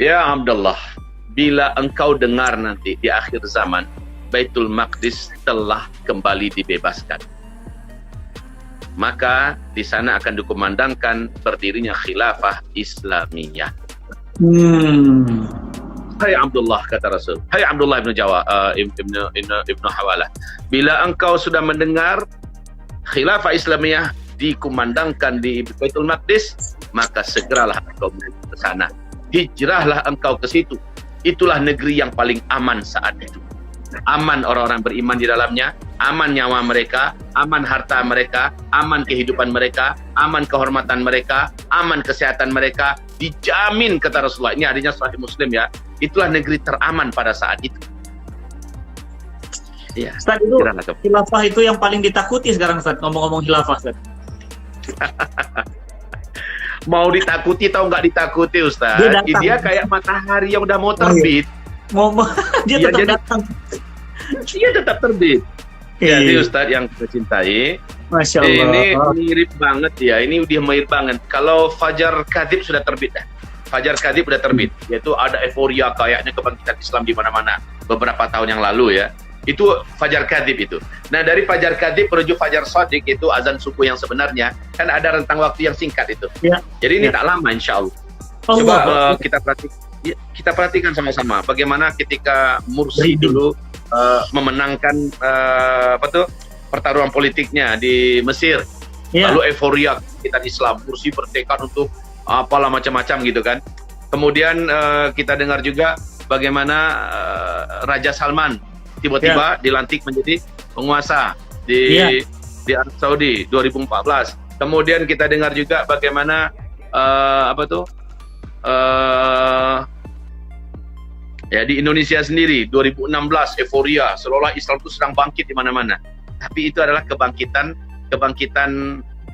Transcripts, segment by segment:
Ya Abdullah, bila engkau dengar nanti di akhir zaman Baitul Maqdis telah kembali dibebaskan, maka di sana akan dikumandangkan berdirinya khilafah Islamiyah. Hai Abdullah, kata Rasul. Hai Abdullah ibnu ibnu Hawalah. Bila engkau sudah mendengar khilafah Islamiyah dikumandangkan di Baitul Maqdis, maka segeralah engkau menuju ke sana. Hijrahlah engkau ke situ. Itulah negeri yang paling aman saat itu. Aman orang-orang beriman di dalamnya, aman nyawa mereka, aman harta mereka, aman kehidupan mereka, aman kehormatan mereka, aman kesehatan mereka, dijamin, kata Rasulullah. Ini adanya Sahih Muslim ya. Itulah negeri teraman pada saat itu. Ya, Ustaz, itu khilafah itu yang paling ditakuti sekarang, Ustaz, ngomong-ngomong khilafah, Ustaz. Mau ditakuti atau nggak ditakuti, Ustaz? Dia kayak matahari yang udah mau terbit. Dia tetap datang. Dia tetap terbit. Jadi Ustaz yang kita cintai, Masya Allah. Ini mirip banget ya. Ini dia mirip banget. Kalau Fajar Kadhib sudah terbit dah. Fajar Kadhib sudah terbit. Yaitu ada euforia kayaknya kebangkitan Islam di mana-mana beberapa tahun yang lalu ya. Itu Fajar Kadhib itu. Nah, dari Fajar Kadhib menuju Fajar Shadiq, itu azan subuh yang sebenarnya, kan ada rentang waktu yang singkat itu. Ya. Jadi ini tak lama insya Allah. Coba kita perhatikan sama-sama bagaimana ketika Mursi dulu memenangkan pertarungan politiknya di Mesir. Lalu euforia kita Islam, Mursi bertekad untuk apalah macam-macam gitu kan. Kemudian kita dengar juga bagaimana Raja Salman tiba-tiba dilantik menjadi penguasa di Arab Saudi 2014. Kemudian kita dengar juga bagaimana ya di Indonesia sendiri 2016 euforia seolah Islam itu sedang bangkit di mana-mana. Tapi itu adalah kebangkitan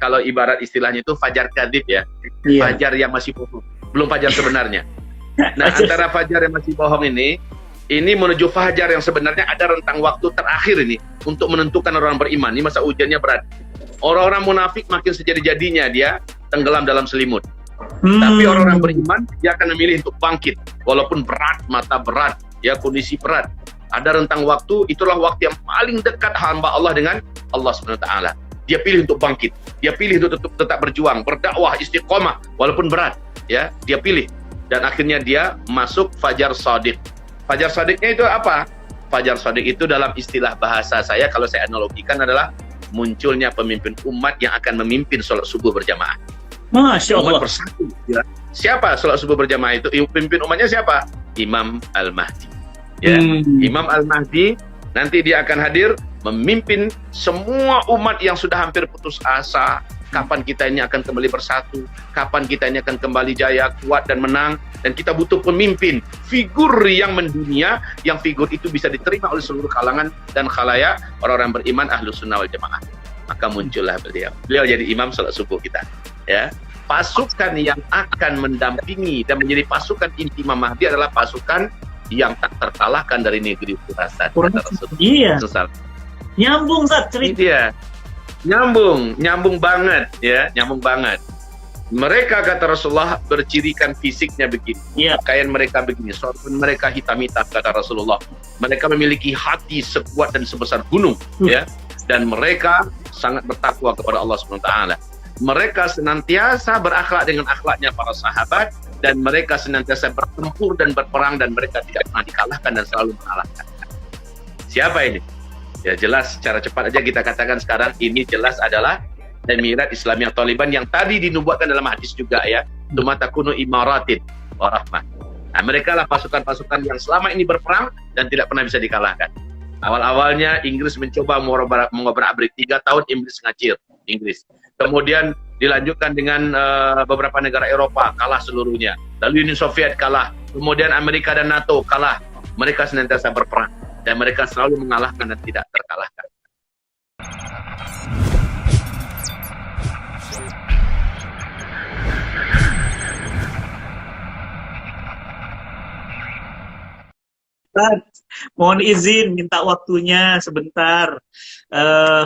kalau ibarat istilahnya itu Fajar Kadhib ya. Fajar yang masih bohong, belum fajar sebenarnya. Nah, antara fajar yang masih bohong ini menuju fajar yang sebenarnya ada rentang waktu terakhir ini untuk menentukan orang beriman. Ini masa ujiannya berat. Orang-orang munafik makin sejadi-jadinya dia tenggelam dalam selimut. Tapi orang-orang beriman dia akan memilih untuk bangkit walaupun berat, mata berat, ya kondisi berat. Ada rentang waktu, itulah waktu yang paling dekat hamba Allah dengan Allah Subhanahu wa taala. Dia pilih untuk bangkit. Dia pilih untuk tetap berjuang, berdakwah, istiqomah walaupun berat, ya. Dia pilih dan akhirnya dia masuk Fajar Shadiq. Fajar Shadiqnya itu apa? Fajar Shadiq itu dalam istilah bahasa saya, kalau saya analogikan adalah munculnya pemimpin umat yang akan memimpin sholat subuh berjamaah. Masya Allah. Umat bersatu. Ya. Siapa sholat subuh berjamaah itu? Pemimpin umatnya siapa? Imam Al-Mahdi. Ya. Imam Al-Mahdi nanti dia akan hadir memimpin semua umat yang sudah hampir putus asa. Kapan kita ini akan kembali bersatu? Kapan kita ini akan kembali jaya, kuat dan menang? Dan kita butuh pemimpin, figur yang mendunia, yang figur itu bisa diterima oleh seluruh kalangan dan khalayak orang-orang beriman Ahlus Sunnah wal Jamaah. Maka muncullah beliau. Beliau jadi imam salat subuh kita. Ya, pasukan yang akan mendampingi dan menjadi pasukan inti Imam Mahdi adalah pasukan yang tak terkalahkan dari negeri Khurasan. Iya. Nyambung Zat cerita. Dia. Nyambung banget ya, nyambung banget. Mereka kata Rasulullah bercirikan fisiknya begini, pakaian mereka begini, sorban mereka hitam-hitam kata Rasulullah. Mereka memiliki hati sekuat dan sebesar gunung, ya, dan mereka sangat bertakwa kepada Allah Subhanahu wa taala. Mereka senantiasa berakhlak dengan akhlaknya para sahabat dan mereka senantiasa bertempur dan berperang dan mereka tidak pernah dikalahkan dan selalu mengalahkan. Siapa ini? Ya jelas, secara cepat aja kita katakan sekarang ini jelas adalah Emirat Islamiyah Taliban yang tadi dinubuatkan dalam hadis juga ya. Tumatakunu imaratin warahmah. Nah, mereka lah pasukan-pasukan yang selama ini berperang dan tidak pernah bisa dikalahkan. Awal-awalnya Inggris mencoba mengobrak-abrik 3 tahun Inggris. Kemudian dilanjutkan dengan beberapa negara Eropa kalah seluruhnya. Lalu Uni Soviet kalah. Kemudian Amerika dan NATO kalah. Mereka senantiasa berperang dan mereka selalu mengalahkan dan tidak terkalahkan. Mohon izin minta waktunya sebentar.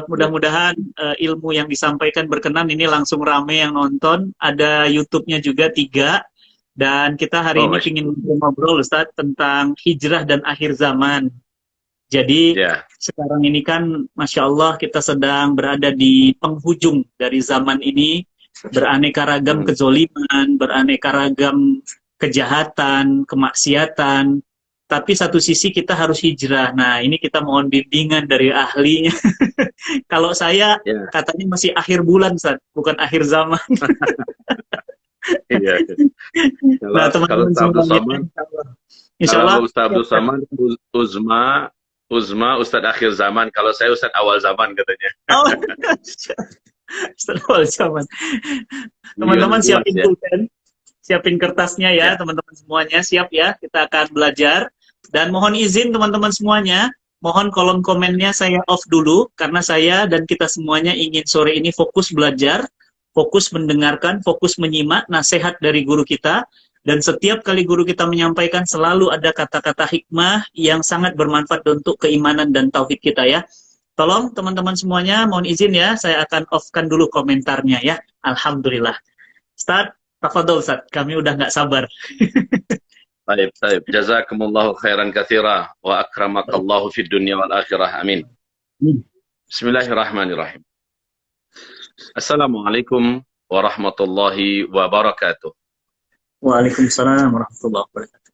Mudah-mudahan ilmu yang disampaikan berkenan. Ini langsung rame yang nonton. Ada YouTube-nya juga 3. Dan kita hari ini ingin ngobrol Ustaz tentang hijrah dan akhir zaman. Jadi sekarang ini kan Masya Allah kita sedang berada di penghujung dari zaman ini. Beraneka ragam kezoliman, beraneka ragam kejahatan, kemaksiatan. Tapi satu sisi kita harus hijrah. Nah ini kita mohon bimbingan dari ahlinya. Kalau saya katanya masih akhir bulan Ustaz, bukan akhir zaman. Iya. Nah teman-teman semuanya, Insya Allah Ustaz Abdul Samad, Uzma Ustadz akhir zaman, kalau saya Ustadz awal zaman katanya. Oh, Ustadz awal zaman. Teman-teman siapin pulpen, siapin kertasnya ya, teman-teman semuanya siap ya. Kita akan belajar dan mohon izin teman-teman semuanya, mohon kolom komennya saya off dulu karena saya dan kita semuanya ingin sore ini fokus belajar, fokus mendengarkan, fokus menyimak nasihat dari guru kita. Dan setiap kali guru kita menyampaikan selalu ada kata-kata hikmah yang sangat bermanfaat untuk keimanan dan tauhid kita ya. Tolong teman-teman semuanya, mohon izin ya, saya akan off-kan dulu komentarnya ya. Alhamdulillah. Ustaz, tafadhol Ustaz, kami udah nggak sabar. Baik. Jazakumullahu khairan katsira wa akramakallahu fid dunya wal akhirah. Amin. Bismillahirrahmanirrahim. Assalamualaikum warahmatullahi wabarakatuh. Waalaikumsalam warahmatullahi wabarakatuh.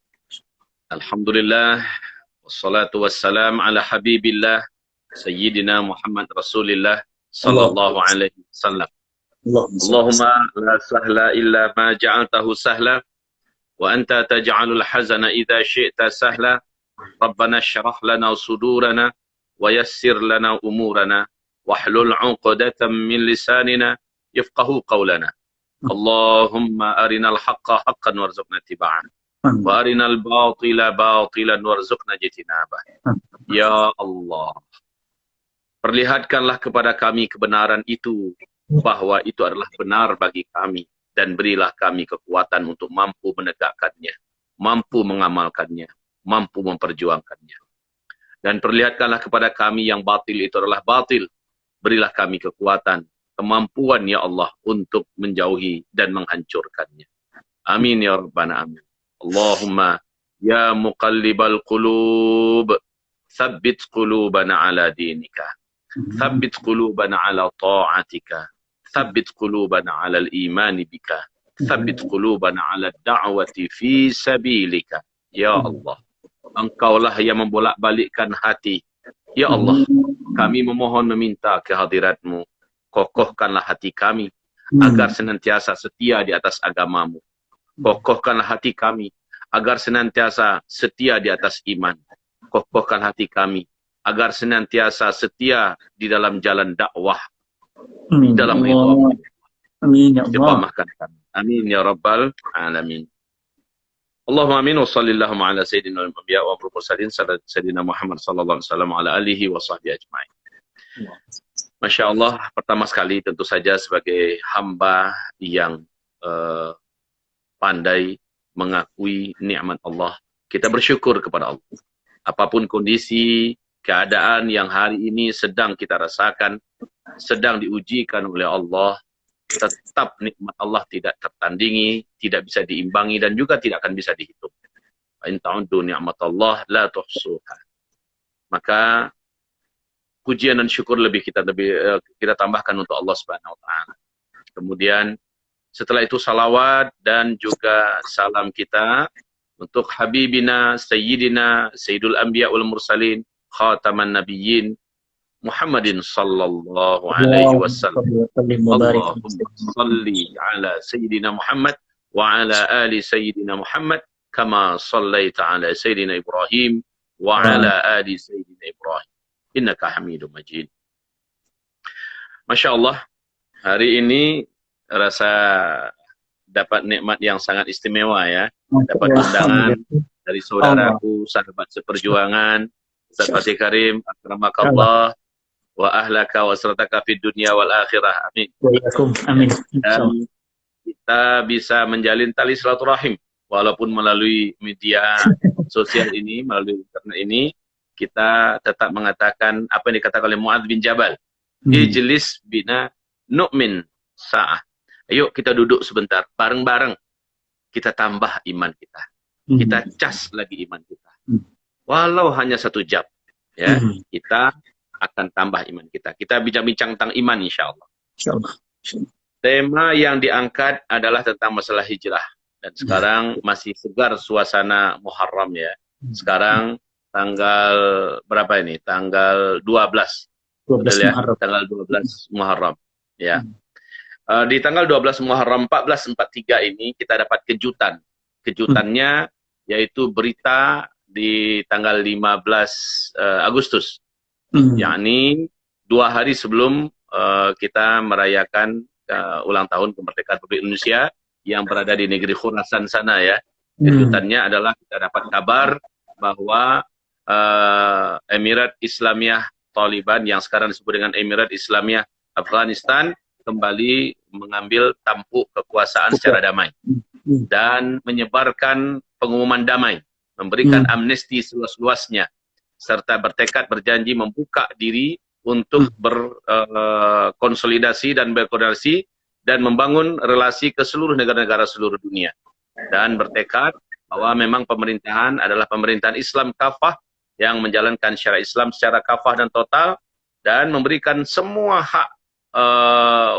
Alhamdulillah wassalatu wassalam ala habibillah sayyidina Muhammad Rasulillah sallallahu alaihi wasallam. Allahumma la sahla illa ma ja'altahu sahla wa anta taj'alul hazana idza syi'ta sahla. Rabbana shrah lana sudurana wa yassir lana umurana wahlul 'uqdatam min lisanina yafqahu qawlana. Allahumma arinal haqqa haqqan warzuqna ittiba'ah wa arinal batila batilan warzuqna ijtinabah. Ya Allah, perlihatkanlah kepada kami kebenaran itu, bahwa itu adalah benar bagi kami, dan berilah kami kekuatan untuk mampu menegakkannya, mampu mengamalkannya, mampu memperjuangkannya. Dan perlihatkanlah kepada kami yang batil itu adalah batil, berilah kami kekuatan, kemampuan ya Allah untuk menjauhi dan menghancurkannya. Amin ya Rabbana amin. Allahumma ya muqallibal qulub, tsabbit qulubana ala dinika, tsabbit qulubana ala ta'atika, tsabbit qulubana ala al-imani bika, tsabbit qulubana ala da'wati fi sabilika. Ya Allah, Engkaulah yang membolak-balikkan hati. Ya Allah, kami memohon meminta kehadirat-Mu. Kokohkanlah hati kami agar senantiasa setia di atas agamamu. Kokohkanlah hati kami agar senantiasa setia di atas iman. Kokohkan hati kami agar senantiasa setia di dalam jalan dakwah. Dalam ridha. Amin ya Allah. Amin ya Rabbal Alamin. Allahumma amin wa sallallahu ala sayyidina al-anbiya wa mursalin sayyidina Muhammad sallallahu alaihi wasallam ala alihi wa sahbihi ajma'in. Masya Allah, pertama sekali tentu saja sebagai hamba yang pandai mengakui nikmat Allah, kita bersyukur kepada Allah. Apapun kondisi, keadaan yang hari ini sedang kita rasakan, sedang diujikan oleh Allah, tetap nikmat Allah tidak tertandingi, tidak bisa diimbangi, dan juga tidak akan bisa dihitung. In ta'uddu ni'matallah la tuhsuha. Maka pujian dan syukur kita tambahkan untuk Allah Subhanahu wa taala. Kemudian setelah itu salawat dan juga salam kita untuk habibina sayyidina sayyidul anbiya wal mursalin khataman nabiyyin Muhammadin sallallahu alaihi wasallam. Allahumma salli ala sayyidina Muhammad wa ala ali sayyidina Muhammad kama sallaita ala sayyidina Ibrahim wa ala ali sayyidina Ibrahim. Innaka Hamidum Majid. Masya Allah, hari ini rasa dapat nikmat yang sangat istimewa ya. Dapat undangan dari saudaraku, sahabat seperjuangan, Ustaz Fatih Karim, akramakallah, wa ahlaka wa srataka fid dunya wal akhirah. Amin. Amin. Dan kita bisa menjalin tali silaturahim, walaupun melalui media sosial ini, melalui internet ini, kita tetap mengatakan apa yang dikatakan oleh Mu'adz bin Jabal. Ijlis bina nu'min sa'ah. Ayo kita duduk sebentar, bareng-bareng. kita tambah iman kita. Kita cas lagi iman kita. Walau hanya 1 jam, ya, kita akan tambah iman kita. Kita bincang-bincang tentang iman, insya Allah. Tema yang diangkat adalah tentang masalah hijrah. Dan sekarang masih segar suasana Muharram, ya. Sekarang tanggal berapa ini? Tanggal 12. 12 ya? Muharram. Tanggal 12 Muharram. Ya. Di tanggal 12 Muharram 1443 ini kita dapat kejutan. Kejutannya yaitu berita di tanggal 15 Agustus. Yakni 2 hari sebelum kita merayakan ulang tahun kemerdekaan Republik Indonesia yang berada di negeri Khurasan sana, ya. Kejutannya adalah kita dapat kabar bahwa Emirat Islamiyah Taliban yang sekarang disebut dengan Emirat Islamiyah Afghanistan kembali mengambil tampuk kekuasaan secara damai dan menyebarkan pengumuman damai, memberikan amnesti seluas-luasnya, serta bertekad berjanji membuka diri untuk berkonsolidasi dan berkoordinasi dan membangun relasi ke seluruh negara-negara seluruh dunia, dan bertekad bahwa memang pemerintahan adalah pemerintahan Islam kafah yang menjalankan syariat Islam secara kafah dan total dan memberikan semua hak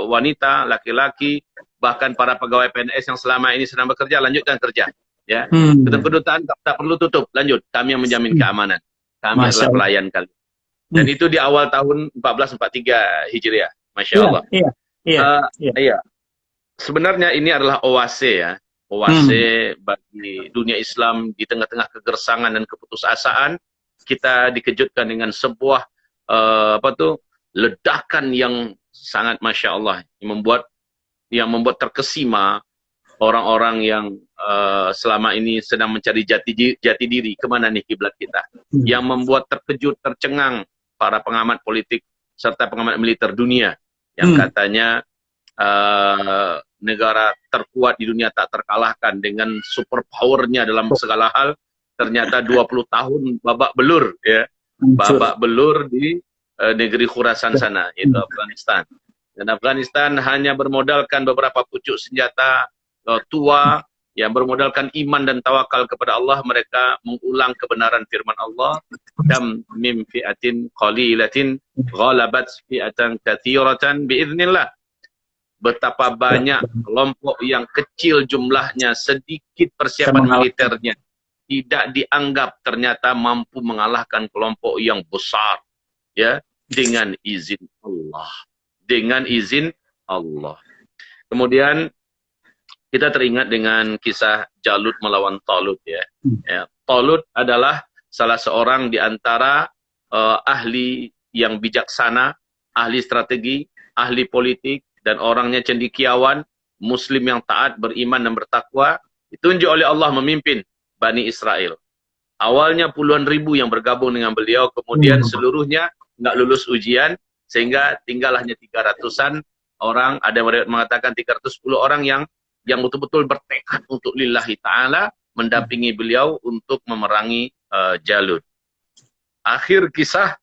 wanita, laki-laki, bahkan para pegawai PNS yang selama ini sedang bekerja, lanjutkan kerja, ya. Kedutaan tak perlu tutup, lanjut, kami yang menjamin keamanan, kami adalah pelayan kalian. Dan itu di awal tahun 1443 Hijriah, Masya Allah. Iya. Sebenarnya ini adalah oase, ya, oase bagi dunia Islam di tengah-tengah kegersangan dan keputusasaan. Kita dikejutkan dengan sebuah ledakan yang sangat Masya Allah, yang membuat terkesima orang-orang yang selama ini sedang mencari jati diri, kemana nih kiblat kita, yang membuat terkejut, tercengang para pengamat politik serta pengamat militer dunia yang katanya negara terkuat di dunia tak terkalahkan dengan super powernya dalam segala hal, ternyata 20 tahun babak belur, ya, babak belur di negeri Khurasan sana, yaitu Afghanistan. Dan Afghanistan hanya bermodalkan beberapa pucuk senjata tua yang bermodalkan iman dan tawakal kepada Allah. Mereka mengulang kebenaran firman Allah, "Kam mim fi'atin qalilatin ghalabat fi'atan katsiratan biiznillah." Betapa banyak kelompok yang kecil jumlahnya, sedikit persiapan militernya, tidak dianggap ternyata mampu mengalahkan kelompok yang besar, ya, dengan izin Allah. Dengan izin Allah. Kemudian kita teringat dengan kisah Jalut melawan Talut, ya. Talut adalah salah seorang di antara ahli yang bijaksana, ahli strategi, ahli politik, dan orangnya cendekiawan, muslim yang taat, beriman dan bertakwa, ditunjuk oleh Allah memimpin Bani Israel. Awalnya puluhan ribu yang bergabung dengan beliau, kemudian seluruhnya nggak lulus ujian, sehingga tinggal hanya 300-an orang, ada yang mengatakan 310 orang yang betul-betul bertekad untuk lillahi ta'ala mendampingi beliau untuk memerangi Jalut. Akhir kisah,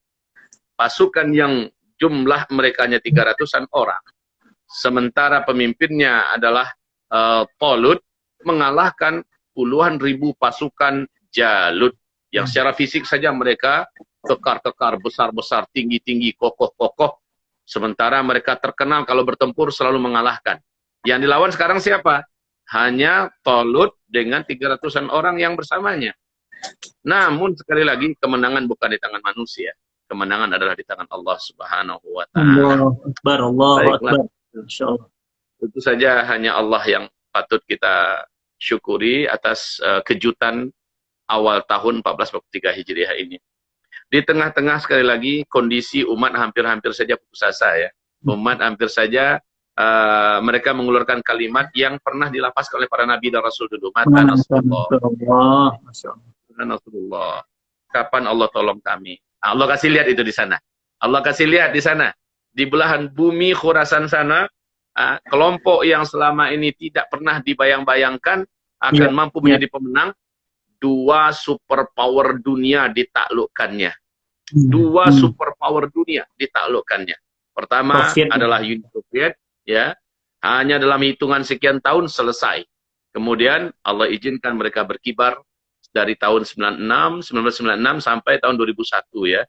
pasukan yang jumlah mereka hanya 300-an orang, sementara pemimpinnya adalah Talut, mengalahkan puluhan ribu pasukan Jalut yang secara fisik saja mereka kekar-kekar, besar-besar, tinggi-tinggi, kokoh-kokoh, sementara mereka terkenal kalau bertempur selalu mengalahkan. Yang dilawan sekarang siapa? Hanya Talut dengan 300-an orang yang bersamanya. Namun sekali lagi, kemenangan bukan di tangan manusia, kemenangan adalah di tangan Allah Subhanahu wa Ta'ala. Allahu Akbar. Tentu saja hanya Allah yang patut kita syukuri atas kejutan awal tahun 1443 Hijriah ini. Di tengah-tengah sekali lagi kondisi umat hampir-hampir saja putus asa, ya. Umat hampir saja mereka mengeluarkan kalimat yang pernah dilapaskan oleh para nabi dan rasul dulu. Mata Nasrullah. Kapan Allah tolong kami? Allah kasih lihat itu di sana. Allah kasih lihat di sana. Di belahan bumi Khurasan sana, kelompok yang selama ini tidak pernah dibayang-bayangkan akan mampu menjadi pemenang. 2 superpower dunia ditaklukkannya. 2 superpower dunia ditaklukkannya. Pertama adalah Uni Soviet, ya, hanya dalam hitungan sekian tahun selesai. Kemudian Allah izinkan mereka berkibar dari tahun 1996 sampai tahun 2001 ya.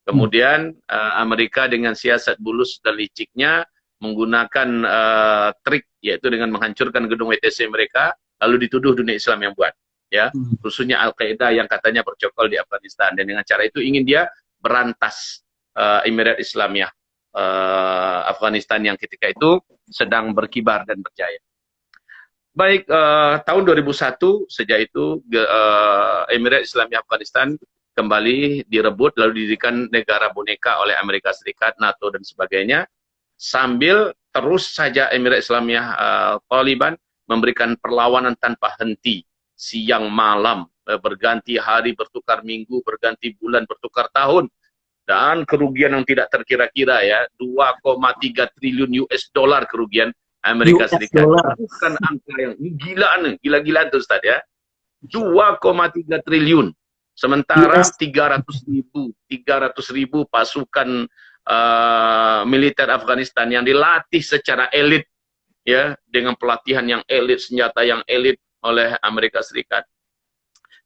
Kemudian Amerika dengan siasat bulus dan liciknya menggunakan trik, yaitu dengan menghancurkan gedung WTC mereka, lalu dituduh dunia Islam yang buat, ya, khususnya Al-Qaeda yang katanya bercokol di Afghanistan, dan dengan cara itu ingin dia berantas Emirat Islamiyah Afghanistan yang ketika itu sedang berkibar dan berjaya. Baik, tahun 2001 sejak itu Emirat Islamiyah Afghanistan kembali direbut, lalu didirikan negara boneka oleh Amerika Serikat, NATO dan sebagainya, sambil terus saja Emirat Islamiyah Taliban memberikan perlawanan tanpa henti, siang malam, berganti hari, bertukar minggu, berganti bulan, bertukar tahun, dan kerugian yang tidak terkira-kira ya, 2,3 triliun US dollar kerugian Amerika Serikat. Bukan angka yang gila-gilaan tuh Ustaz ya. 2,3 triliun. Sementara 300.000 pasukan militer Afghanistan yang dilatih secara elit ya, dengan pelatihan yang elit, senjata yang elit oleh Amerika Serikat.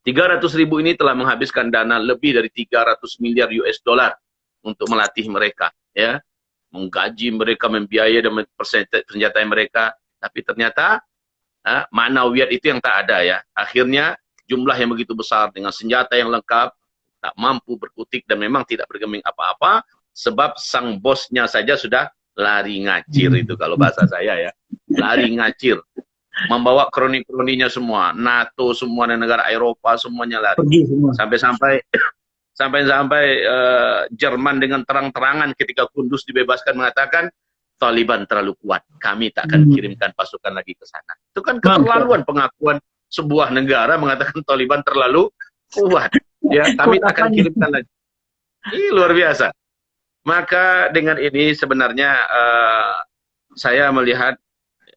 300.000 ini telah menghabiskan dana lebih dari 300 miliar US dollar untuk melatih mereka ya, menggaji mereka, membiayai dan senjata mereka, tapi ternyata ma'nawiyat itu yang tak ada ya. Akhirnya jumlah yang begitu besar dengan senjata yang lengkap tak mampu berkutik dan memang tidak bergeming apa-apa, sebab sang bosnya saja sudah lari ngacir, itu kalau bahasa saya ya, lari ngacir, membawa kroni-kroninya semua, NATO semua dan negara Eropa semuanya lari, sampai Jerman dengan terang-terangan ketika Kunduz dibebaskan mengatakan Taliban terlalu kuat, kami tak akan kirimkan pasukan lagi ke sana. Itu kan keterlaluan pengakuan sebuah negara mengatakan Taliban terlalu kuat, ya, kami tak akan kirimkan lagi. Ini luar biasa. Maka dengan ini sebenarnya saya melihat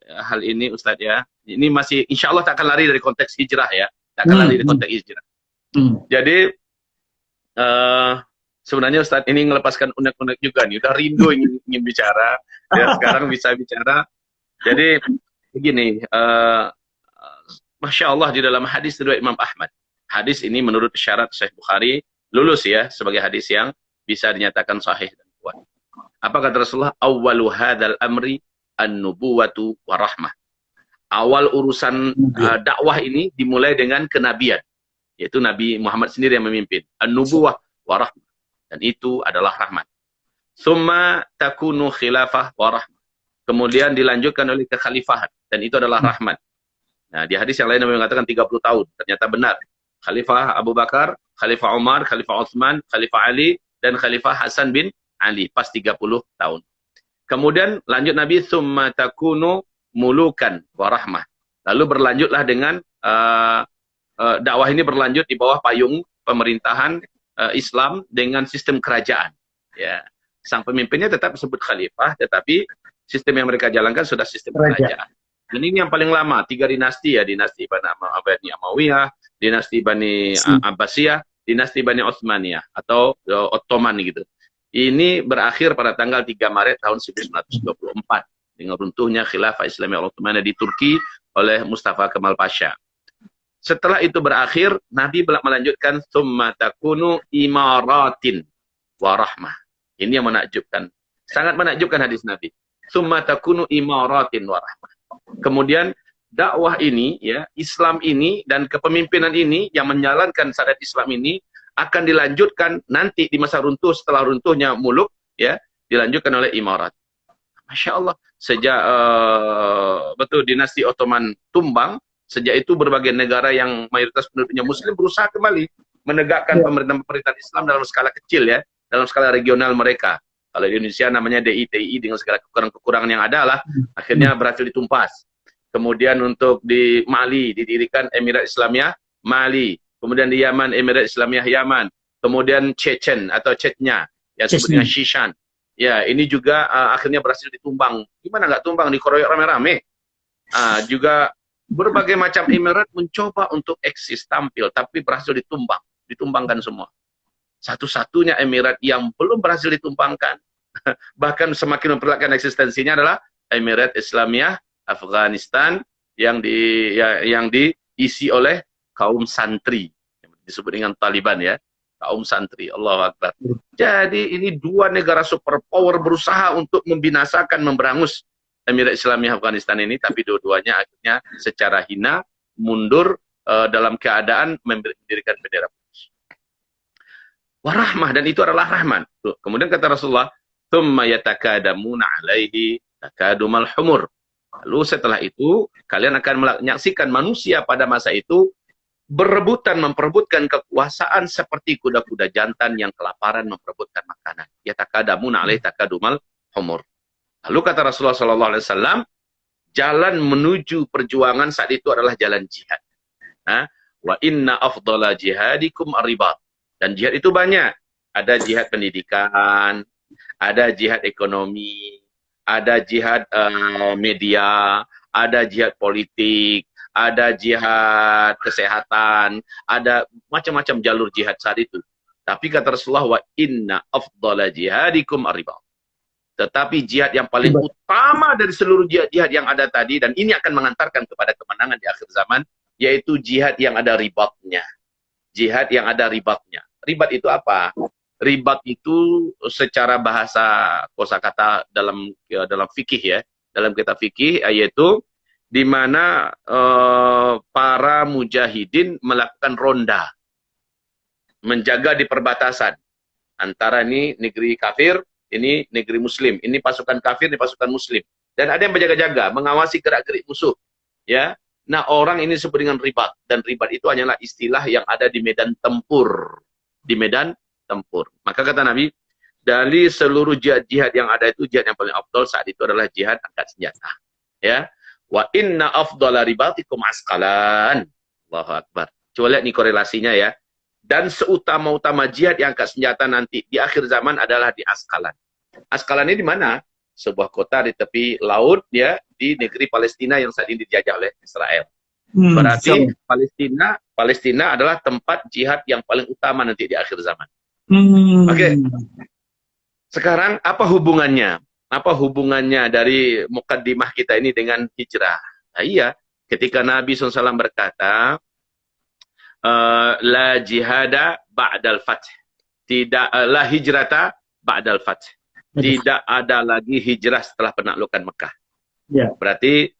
hal ini Ustadz ya, ini masih insya Allah tak akan lari dari konteks hijrah ya, tak akan lari dari konteks hijrah. Jadi sebenarnya Ustadz ini melepaskan unek-unek juga nih, udah rindu ingin bicara, ya sekarang bisa bicara. Jadi begini, Masya Allah, di dalam hadis riwayat Imam Ahmad, hadis ini menurut syarat Sahih Bukhari lulus ya sebagai hadis yang bisa dinyatakan sahih dan kuat. Apa kata Rasulullah? Awwalu hadzal amri an-nubuwatu wa rahmah. Awal urusan dakwah ini dimulai dengan kenabian, yaitu Nabi Muhammad sendiri yang memimpin. An-nubuwah wa rahmah, dan itu adalah rahmat. Summa takunu khilafah wa rahmah. Kemudian dilanjutkan oleh kekhalifahan, dan itu adalah rahmat. Nah, di hadis yang lain Nabi mengatakan 30 tahun. Ternyata benar. Khalifah Abu Bakar, Khalifah Umar, Khalifah Utsman, Khalifah Ali, dan Khalifah Hasan bin Ali. Pas 30 tahun. Kemudian lanjut Nabi, summa takunu mulukan wa rahmah. Lalu berlanjutlah dengan dakwah ini berlanjut di bawah payung pemerintahan Islam dengan sistem kerajaan. Ya, sang pemimpinnya tetap disebut khalifah, tetapi sistem yang mereka jalankan sudah sistem kerajaan. Dan ini yang paling lama, 3 dinasti ya, dinasti Bani Amawiyah, dinasti Bani Abbasiyah, dinasti Bani Utsmaniyah atau Ottoman gitu. Ini berakhir pada tanggal 3 Maret tahun 1924 dengan runtuhnya Khilafah Islamiyah Ottoman di Turki oleh Mustafa Kemal Pasha. Setelah itu berakhir, Nabi melanjutkan summa takunu imaratin wa rahmah. Ini yang menakjubkan. Sangat menakjubkan hadis Nabi. Summa takunu imaratin wa rahmah. Kemudian dakwah ini ya, Islam ini dan kepemimpinan ini yang menjalankan syariat Islam ini akan dilanjutkan nanti di masa runtuh, setelah runtuhnya muluk ya, dilanjutkan oleh imarat. Masya Allah, sejak betul dinasti Ottoman tumbang, sejak itu berbagai negara yang mayoritas penduduknya Muslim berusaha kembali menegakkan pemerintahan Islam dalam skala kecil ya, dalam skala regional mereka. Kalau di Indonesia namanya DITI dengan segala kekurangan-kekurangan yang ada lah, akhirnya berhasil ditumpas. Kemudian untuk di Mali didirikan Emirat Islamiyah Mali. Kemudian di Yaman Emirat Islamiyah Yaman. Kemudian Chechen atau Chechnya yang disebut dengan Shishan. Ya, ini juga akhirnya berhasil ditumbang. Gimana nggak tumbang, dikeroyok rame-rame. Juga berbagai macam emirat mencoba untuk eksis tampil, tapi berhasil ditumbangkan semua. Satu-satunya emirat yang belum berhasil ditumbangkan, bahkan semakin memperlihatkan eksistensinya adalah Emirat Islamiyah Afghanistan yang diisi oleh kaum santri, disebut dengan Taliban ya, kaum santri. Allahu Akbar. Jadi ini dua negara superpower berusaha untuk membinasakan, memberangus Emirat Islamiyah Afghanistan ini, tapi dua-duanya akhirnya secara hina mundur dalam keadaan mendirikan bendera putih. Warahmah, dan itu adalah rahman. Tuh. Kemudian kata Rasulullah, "Tsumma yatakadamuna 'alaihi takadumal humur." Lalu setelah itu kalian akan menyaksikan manusia pada masa itu berebutan, memperebutkan kekuasaan seperti kuda-kuda jantan yang kelaparan memperebutkan makanan. Yatakadamuna 'alaihi takadumal humur. Lalu kata Rasulullah SAW, jalan menuju perjuangan saat itu adalah jalan jihad. Wa inna afdala jihadikum ar-ribat. Dan jihad itu banyak. Ada jihad pendidikan, ada jihad ekonomi, ada jihad media, ada jihad politik, ada jihad kesehatan, ada macam-macam jalur jihad saat itu. Tapi kata Rasulullah, wa inna afdala jihadikum ar-ribat. Tetapi jihad yang paling utama dari seluruh jihad-jihad yang ada tadi, dan ini akan mengantarkan kepada kemenangan di akhir zaman, yaitu jihad yang ada ribatnya. Jihad yang ada ribatnya. Ribat itu apa? Ribat itu secara bahasa kosakata dalam fikih ya, dalam kitab fikih, yaitu di mana para mujahidin melakukan ronda, menjaga di perbatasan antara ini negeri kafir, ini negeri muslim, ini pasukan kafir, ini pasukan muslim, dan ada yang berjaga-jaga mengawasi gerak-gerik musuh, ya. Nah, orang ini disebut dengan ribat, dan ribat itu hanyalah istilah yang ada di medan tempur, di medan tempur. Maka kata Nabi, dari seluruh jihad-jihad yang ada itu, jihad yang paling afdal saat itu adalah jihad angkat senjata. Ya, wa inna afdala ribatikum askalan. Allahu Akbar. Coba lihat nih korelasinya ya. Dan seutama-utama jihad yang angkat senjata nanti di akhir zaman adalah di Askalan. Askalan ini di mana? Sebuah kota di tepi laut ya, di negeri Palestina yang saat ini dijajah oleh Israel. Berarti Palestina adalah tempat jihad yang paling utama nanti di akhir zaman. Oke. Sekarang apa hubungannya? Apa hubungannya dari mukaddimah kita ini dengan hijrah? Nah, iya, ketika Nabi SAW berkata, la jihada ba'dal fath. Tidak, la hijrata ba'dal fath. Tidak ada lagi hijrah setelah penaklukan Mekah. Ya. Berarti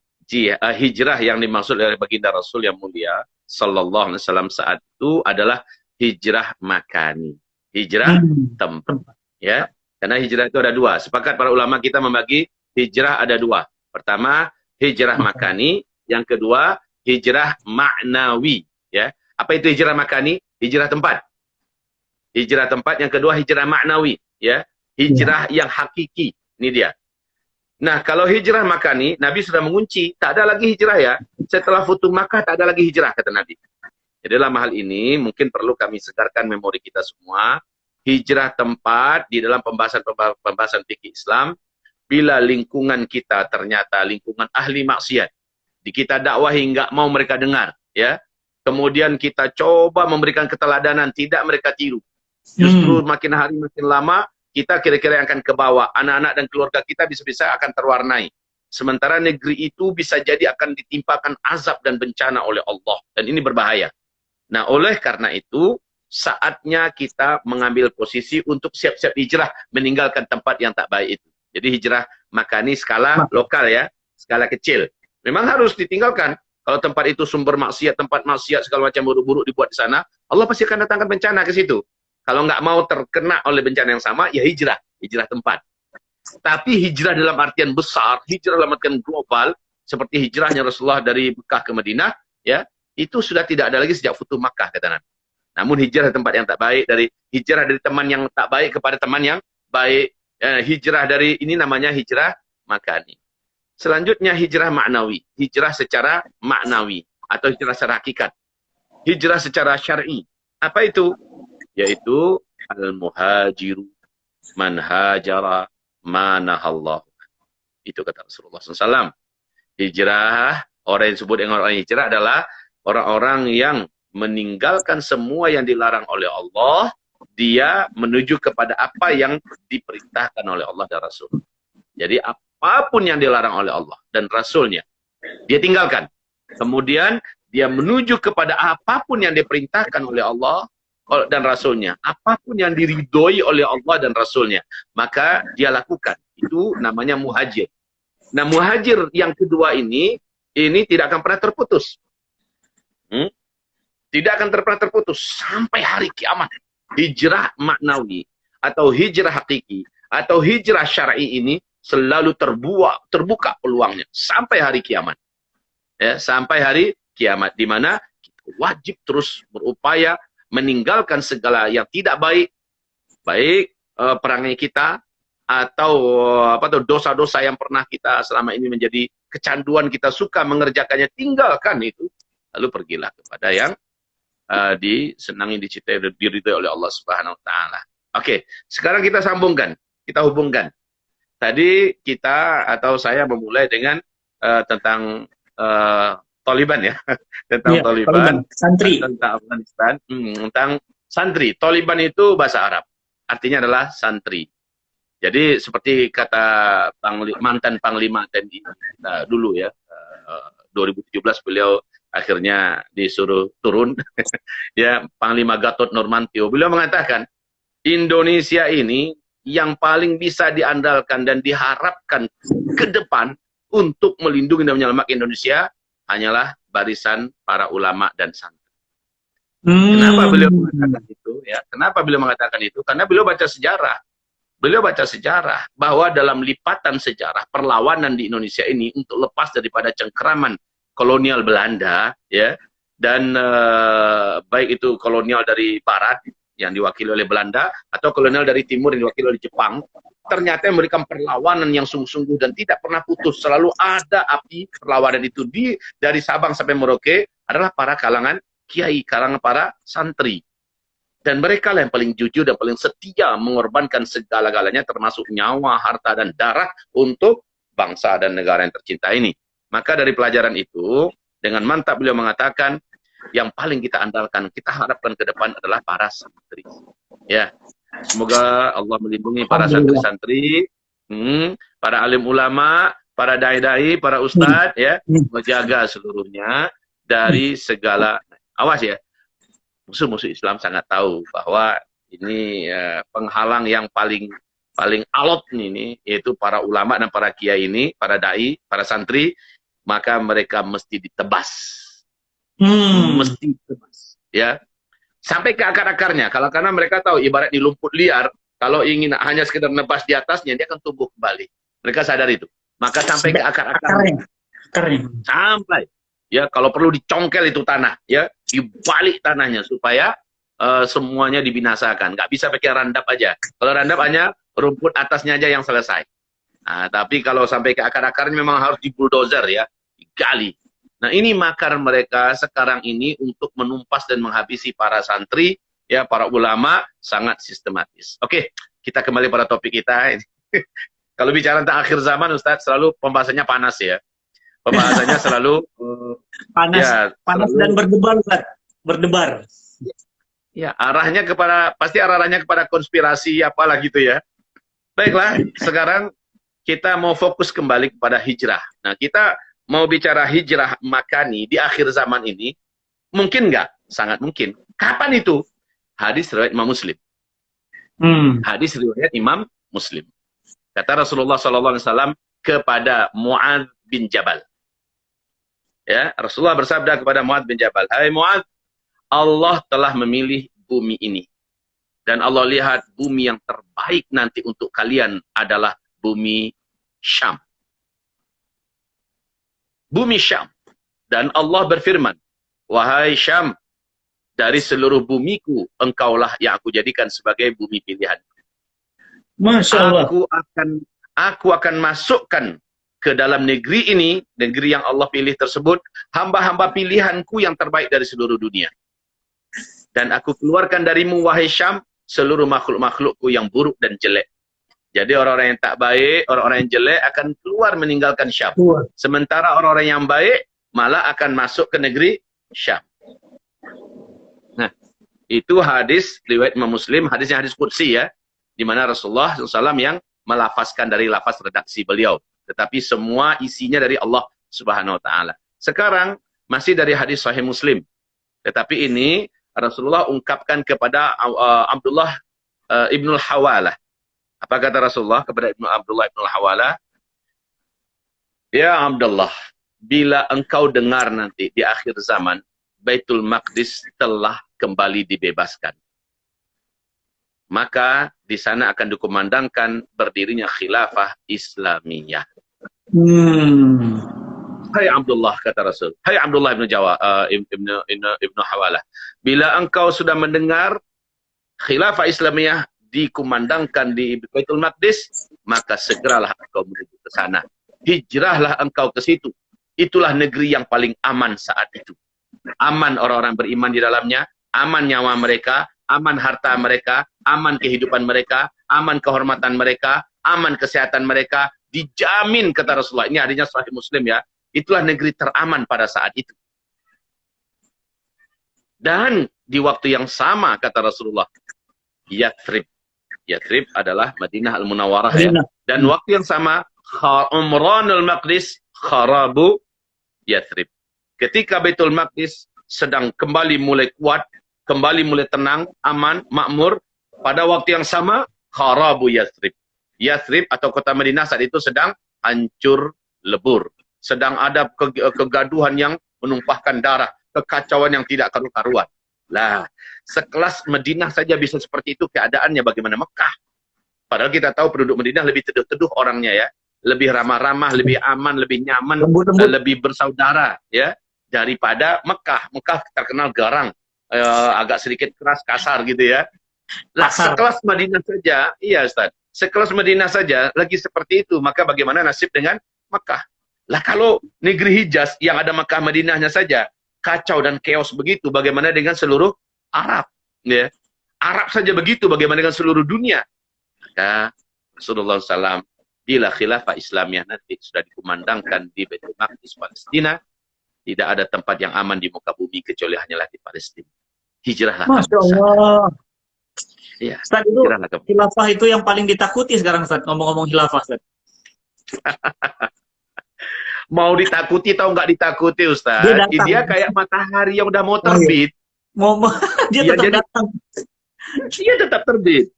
hijrah yang dimaksud oleh baginda Rasul yang mulia sallallahu alaihi wasallam saat itu adalah hijrah makani, hijrah tempat, ya. Karena hijrah itu ada dua. Sepakat para ulama kita membagi hijrah ada dua. Pertama, hijrah makani, yang kedua hijrah maknawi, ya. Apa itu hijrah makani? Hijrah tempat. Hijrah tempat, yang kedua hijrah maknawi, ya. Hijrah yang hakiki. Ini dia. Nah, kalau hijrah makani, Nabi sudah mengunci, tak ada lagi hijrah ya. Setelah Futuh Makkah, tak ada lagi hijrah, kata Nabi. Jadi dalam hal ini, mungkin perlu kami segarkan memori kita semua. Hijrah tempat di dalam pembahasan fikih Islam, bila lingkungan kita ternyata lingkungan ahli maksiat, di kita dakwahi nggak mau mereka dengar, ya. Kemudian kita coba memberikan keteladanan, tidak mereka tiru. Justru makin hari makin lama, kita kira-kira yang akan ke bawah. Anak-anak dan keluarga kita bisa-bisa akan terwarnai. Sementara negeri itu bisa jadi akan ditimpakan azab dan bencana oleh Allah. Dan ini berbahaya. Nah, oleh karena itu, saatnya kita mengambil posisi untuk siap-siap hijrah, meninggalkan tempat yang tak baik itu. Jadi hijrah makani skala lokal ya, skala kecil. Memang harus ditinggalkan. Kalau tempat itu sumber maksiat, tempat maksiat, segala macam buruk-buruk dibuat di sana, Allah pasti akan datangkan bencana ke situ. Kalau nggak mau terkena oleh bencana yang sama, ya hijrah tempat. Tapi hijrah dalam artian besar, hijrah dalam artian global, seperti hijrahnya Rasulullah dari Mekah ke Madinah, ya, itu sudah tidak ada lagi sejak Futuh Makkah, kata Nabi. Namun hijrah tempat yang tak baik, dari hijrah dari teman yang tak baik kepada teman yang baik, hijrah dari ini namanya hijrah makani. Selanjutnya hijrah maknawi, hijrah secara maknawi atau hijrah secara hakikat. Hijrah secara syar'i. Apa itu? Yaitu al-muhajiru man hajara manahallahu. Itu kata Rasulullah SAW. Hijrah, orang yang disebut dengan orang hijrah adalah orang-orang yang meninggalkan semua yang dilarang oleh Allah, dia menuju kepada apa yang diperintahkan oleh Allah dan Rasul. Jadi apapun yang dilarang oleh Allah dan Rasulnya, dia tinggalkan. Kemudian dia menuju kepada apapun yang diperintahkan oleh Allah dan Rasulnya. Apapun yang diridhoi oleh Allah dan Rasulnya. Maka dia lakukan. Itu namanya muhajir. Nah, muhajir yang kedua ini tidak akan pernah terputus. Tidak akan pernah terputus sampai hari kiamat. Hijrah maknawi atau hijrah hakiki atau hijrah syar'i ini selalu terbuka peluangnya sampai hari kiamat. Ya, sampai hari kiamat, di mana kita wajib terus berupaya meninggalkan segala yang tidak baik, perangai kita atau dosa-dosa yang pernah kita selama ini menjadi kecanduan, kita suka mengerjakannya, tinggalkan itu, lalu pergilah kepada yang disenangi, dicintai, diridhoi oleh Allah Subhanahu wa taala. Oke, sekarang kita sambungkan, kita hubungkan. Tadi kita atau saya memulai dengan tentang Taliban ya, tentang Taliban, santri, tentang Afghanistan, tentang santri. Taliban itu bahasa Arab, artinya adalah santri. Jadi seperti kata mantan Panglima TNI dulu ya, 2017 beliau akhirnya disuruh turun, ya, Panglima Gatot Nurmantio. Beliau mengatakan, Indonesia ini yang paling bisa diandalkan dan diharapkan ke depan untuk melindungi dan menyelamatkan Indonesia hanyalah barisan para ulama dan santri. Kenapa beliau mengatakan itu? Ya, kenapa beliau mengatakan itu? Karena beliau baca sejarah. Beliau baca sejarah bahwa dalam lipatan sejarah perlawanan di Indonesia ini untuk lepas daripada cengkeraman kolonial Belanda, ya, dan baik itu kolonial dari Barat yang diwakili oleh Belanda atau kolonial dari Timur yang diwakili oleh Jepang, ternyata memberikan perlawanan yang sungguh-sungguh dan tidak pernah putus. Selalu ada api perlawanan itu dari Sabang sampai Merauke adalah para kalangan kiai, kalangan para santri. Dan mereka lah yang paling jujur dan paling setia mengorbankan segala-galanya termasuk nyawa, harta, dan darah untuk bangsa dan negara yang tercinta ini. Maka dari pelajaran itu, dengan mantap beliau mengatakan, yang paling kita andalkan, kita harapkan ke depan adalah para santri. Ya, semoga Allah melindungi para santri-santri, para alim ulama, para dai-dai, para ustadz, ya, menjaga seluruhnya dari segala, awas ya, musuh-musuh Islam sangat tahu bahwa ini penghalang yang paling alot ini, yaitu para ulama dan para kiai ini, para dai, para santri, maka mereka mesti ditebas. Mesti ditebas, ya. Sampai ke akar-akarnya. Kalau karena mereka tahu ibarat di lumpur liar, kalau ingin hanya sekedar nebas di atasnya, dia akan tumbuh kembali. Mereka sadar itu. Maka sampai ke akar-akarnya. Sampai, ya, kalau perlu dicongkel itu tanah, ya, dibalik tanahnya supaya semuanya dibinasakan. Nggak bisa pakai randap aja. Kalau randap hanya rumput atasnya aja yang selesai. Nah, tapi kalau sampai ke akar-akarnya memang harus dibuldozer, ya, digali. Nah, ini makar mereka sekarang ini untuk menumpas dan menghabisi para santri, ya, para ulama, sangat sistematis. Oke, kita kembali pada topik kita. Kalau bicara tentang akhir zaman, Ustadz, selalu pembahasannya panas, ya. Pembahasannya selalu panas, ya, panas selalu, dan berdebar, Ustadz. Berdebar. Ya, pasti arahnya kepada konspirasi apalah gitu, ya. Baiklah, sekarang kita mau fokus kembali kepada hijrah. Nah, kita mau bicara hijrah makani di akhir zaman ini, mungkin nggak? Sangat mungkin. Kapan itu? Hadis riwayat Imam Muslim. Hadis riwayat Imam Muslim. Kata Rasulullah SAW kepada Mu'adz bin Jabal. Ya, Rasulullah bersabda kepada Mu'adz bin Jabal, "Hai Mu'adz, Allah telah memilih bumi ini. Dan Allah lihat bumi yang terbaik nanti untuk kalian adalah bumi Syam. Bumi Syam. Dan Allah berfirman, wahai Syam, dari seluruh bumiku, engkaulah yang aku jadikan sebagai bumi pilihan. Masya Allah. Aku akan masukkan ke dalam negeri ini, negeri yang Allah pilih tersebut, hamba-hamba pilihanku yang terbaik dari seluruh dunia. Dan aku keluarkan darimu, wahai Syam, seluruh makhluk-makhlukku yang buruk dan jelek. Jadi orang-orang yang tak baik, orang-orang yang jelek akan keluar meninggalkan Syam. Sementara orang-orang yang baik malah akan masuk ke negeri Syam." Nah, itu hadis riwayat Imam Muslim, hadisnya hadis qudsi, ya, di mana Rasulullah SAW yang melafazkan dari lafaz redaksi beliau, tetapi semua isinya dari Allah Subhanahu wa taala. Sekarang masih dari hadis Sahih Muslim. Tetapi ini Rasulullah ungkapkan kepada Abdullah ibnul Hawalah. Apa kata Rasulullah kepada Abdullah ibnul Hawalah? Ya Abdullah, bila engkau dengar nanti di akhir zaman, Baitul Maqdis telah kembali dibebaskan, maka di sana akan dikumandangkan berdirinya khilafah Islamiyah. Hai Abdullah, kata Rasul. Hai Abdullah ibnu Hawalah. Bila engkau sudah mendengar khilafah Islamiyah dikumandangkan di Baitul Maqdis, maka segeralah engkau menuju ke sana. Hijrahlah engkau ke situ. Itulah negeri yang paling aman saat itu. Aman orang-orang beriman di dalamnya, aman nyawa mereka, aman harta mereka, aman kehidupan mereka, aman kehormatan mereka, aman kesehatan mereka, dijamin kata Rasulullah. Ini hadisnya Sahih Muslim ya. Itulah negeri teraman pada saat itu. Dan di waktu yang sama kata Rasulullah, Yathrib. Yathrib adalah Madinah Al-Munawwarah ya. Dan waktu yang sama, Umranul Maqdis kharabu Yathrib. Ketika Baitul Maqdis sedang kembali mulai kuat, kembali mulai tenang, aman, makmur, pada waktu yang sama kharabu Yathrib. Yathrib atau kota Madinah saat itu sedang hancur lebur. Sedang ada kegaduhan yang menumpahkan darah, kekacauan yang tidak karu-karuan. Lah, sekelas Madinah saja bisa seperti itu keadaannya, bagaimana Mekah? Padahal kita tahu penduduk Madinah lebih teduh-teduh orangnya ya, lebih ramah-ramah, lebih aman, lebih nyaman, lebih bersaudara ya daripada Mekah. Mekah terkenal garang, agak sedikit keras, kasar gitu ya. Lah, sekelas Madinah saja, iya Ustaz, sekelas Madinah saja lagi seperti itu, maka bagaimana nasib dengan Mekah? Lah kalau negeri Hijaz yang ada Mekah Madinahnya saja kacau dan chaos begitu, bagaimana dengan seluruh Arab? Ya, Arab saja begitu, bagaimana dengan seluruh dunia? Maka Rasulullah SAW, bila khilafah Islamiyah nanti sudah dikumandangkan di Baitul Maqdis Palestina, tidak ada tempat yang aman di muka bumi kecuali hanyalah di Palestina. Hijrahlah. Masya Allah. Ya, Ustaz, itu khilafah itu yang paling ditakuti sekarang Ustaz, ngomong-ngomong khilafah Ustaz. Mau ditakuti atau nggak ditakuti Ustaz, dia kayak matahari yang udah mau terbit. Dia tetap datang. Dia tetap terbit.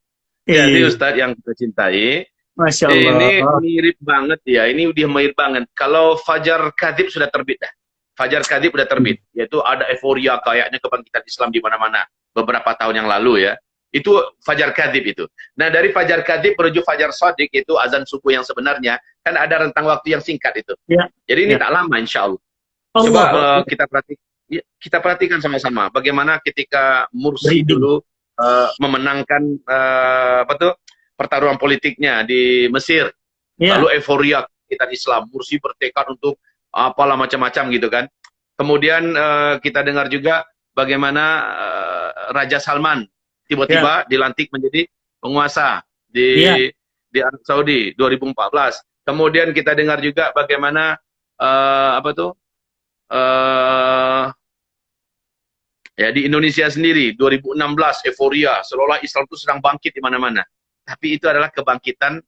Jadi Ustaz yang kita cintai, Masya Allah. Ini mirip banget ya, ini udah mirip banget. Kalau Fajar Kadzib sudah terbit dah. Fajar Kadzib sudah terbit, yaitu ada euforia kayaknya kebangkitan Islam di mana-mana beberapa tahun yang lalu ya. Itu Fajar Kadzib itu. Nah, dari Fajar Kadzib menuju Fajar Shadiq itu azan subuh yang sebenarnya kan ada rentang waktu yang singkat itu. Ya. Jadi ini tak lama insya Allah. Coba kita perhatikan sama-sama bagaimana ketika Mursi dulu memenangkan pertarungan politiknya di Mesir. Lalu euforia kita Islam, Mursi bertekad untuk apalah macam-macam gitu kan. Kemudian kita dengar juga bagaimana Raja Salman tiba-tiba dilantik menjadi penguasa di Arab Saudi 2014. Kemudian kita dengar juga bagaimana ya di Indonesia sendiri 2016 euforia seolah Islam itu sedang bangkit di mana-mana. Tapi itu adalah kebangkitan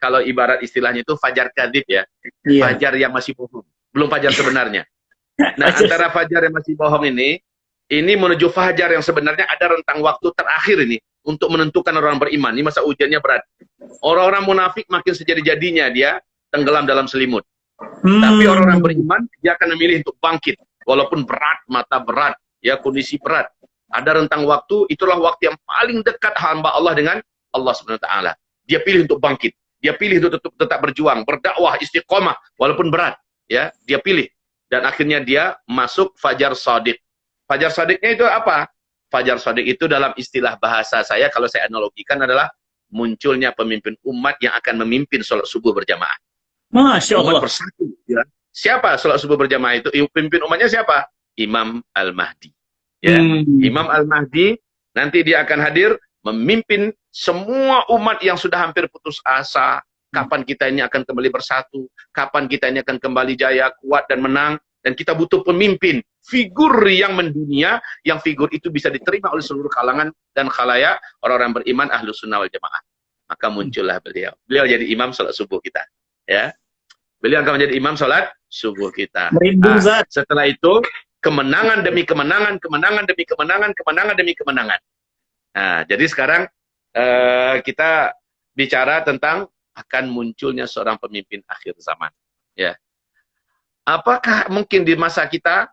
kalau ibarat istilahnya itu Fajar Kadzib ya. Fajar yang masih bohong, belum fajar sebenarnya. Nah, antara fajar yang masih bohong ini menuju fajar yang sebenarnya ada rentang waktu terakhir ini untuk menentukan orang beriman. Ini masa ujiannya berat. Orang-orang munafik makin sejadi-jadinya dia tenggelam dalam selimut. Tapi orang-orang beriman dia akan memilih untuk bangkit walaupun berat, mata berat, ya kondisi berat. Ada rentang waktu, itulah waktu yang paling dekat hamba Allah dengan Allah Subhanahu wa taala. Dia pilih untuk bangkit. Dia pilih untuk tetap berjuang, berdakwah, istiqomah walaupun berat, ya. Dia pilih dan akhirnya dia masuk Fajar Shadiq. Fajar Shadiqnya itu apa? Fajar Shadiq itu dalam istilah bahasa saya, kalau saya analogikan adalah munculnya pemimpin umat yang akan memimpin sholat subuh berjamaah. Masya Allah. Umat bersatu. Ya. Siapa sholat subuh berjamaah itu? Pemimpin umatnya siapa? Imam Al-Mahdi. Ya. Imam Al-Mahdi nanti dia akan hadir memimpin semua umat yang sudah hampir putus asa. Kapan kita ini akan kembali bersatu? Kapan kita ini akan kembali jaya, kuat dan menang? Dan kita butuh pemimpin, figur yang mendunia, yang figur itu bisa diterima oleh seluruh kalangan dan khalayak orang-orang beriman Ahlus Sunnah wal Jamaah. Maka muncullah beliau. Beliau jadi imam sholat subuh kita. Ya. Beliau akan menjadi imam sholat subuh kita. Merinding, Zat. Setelah itu kemenangan demi kemenangan, kemenangan demi kemenangan, kemenangan demi kemenangan. Nah, jadi sekarang kita bicara tentang akan munculnya seorang pemimpin akhir zaman. Ya, apakah mungkin di masa kita?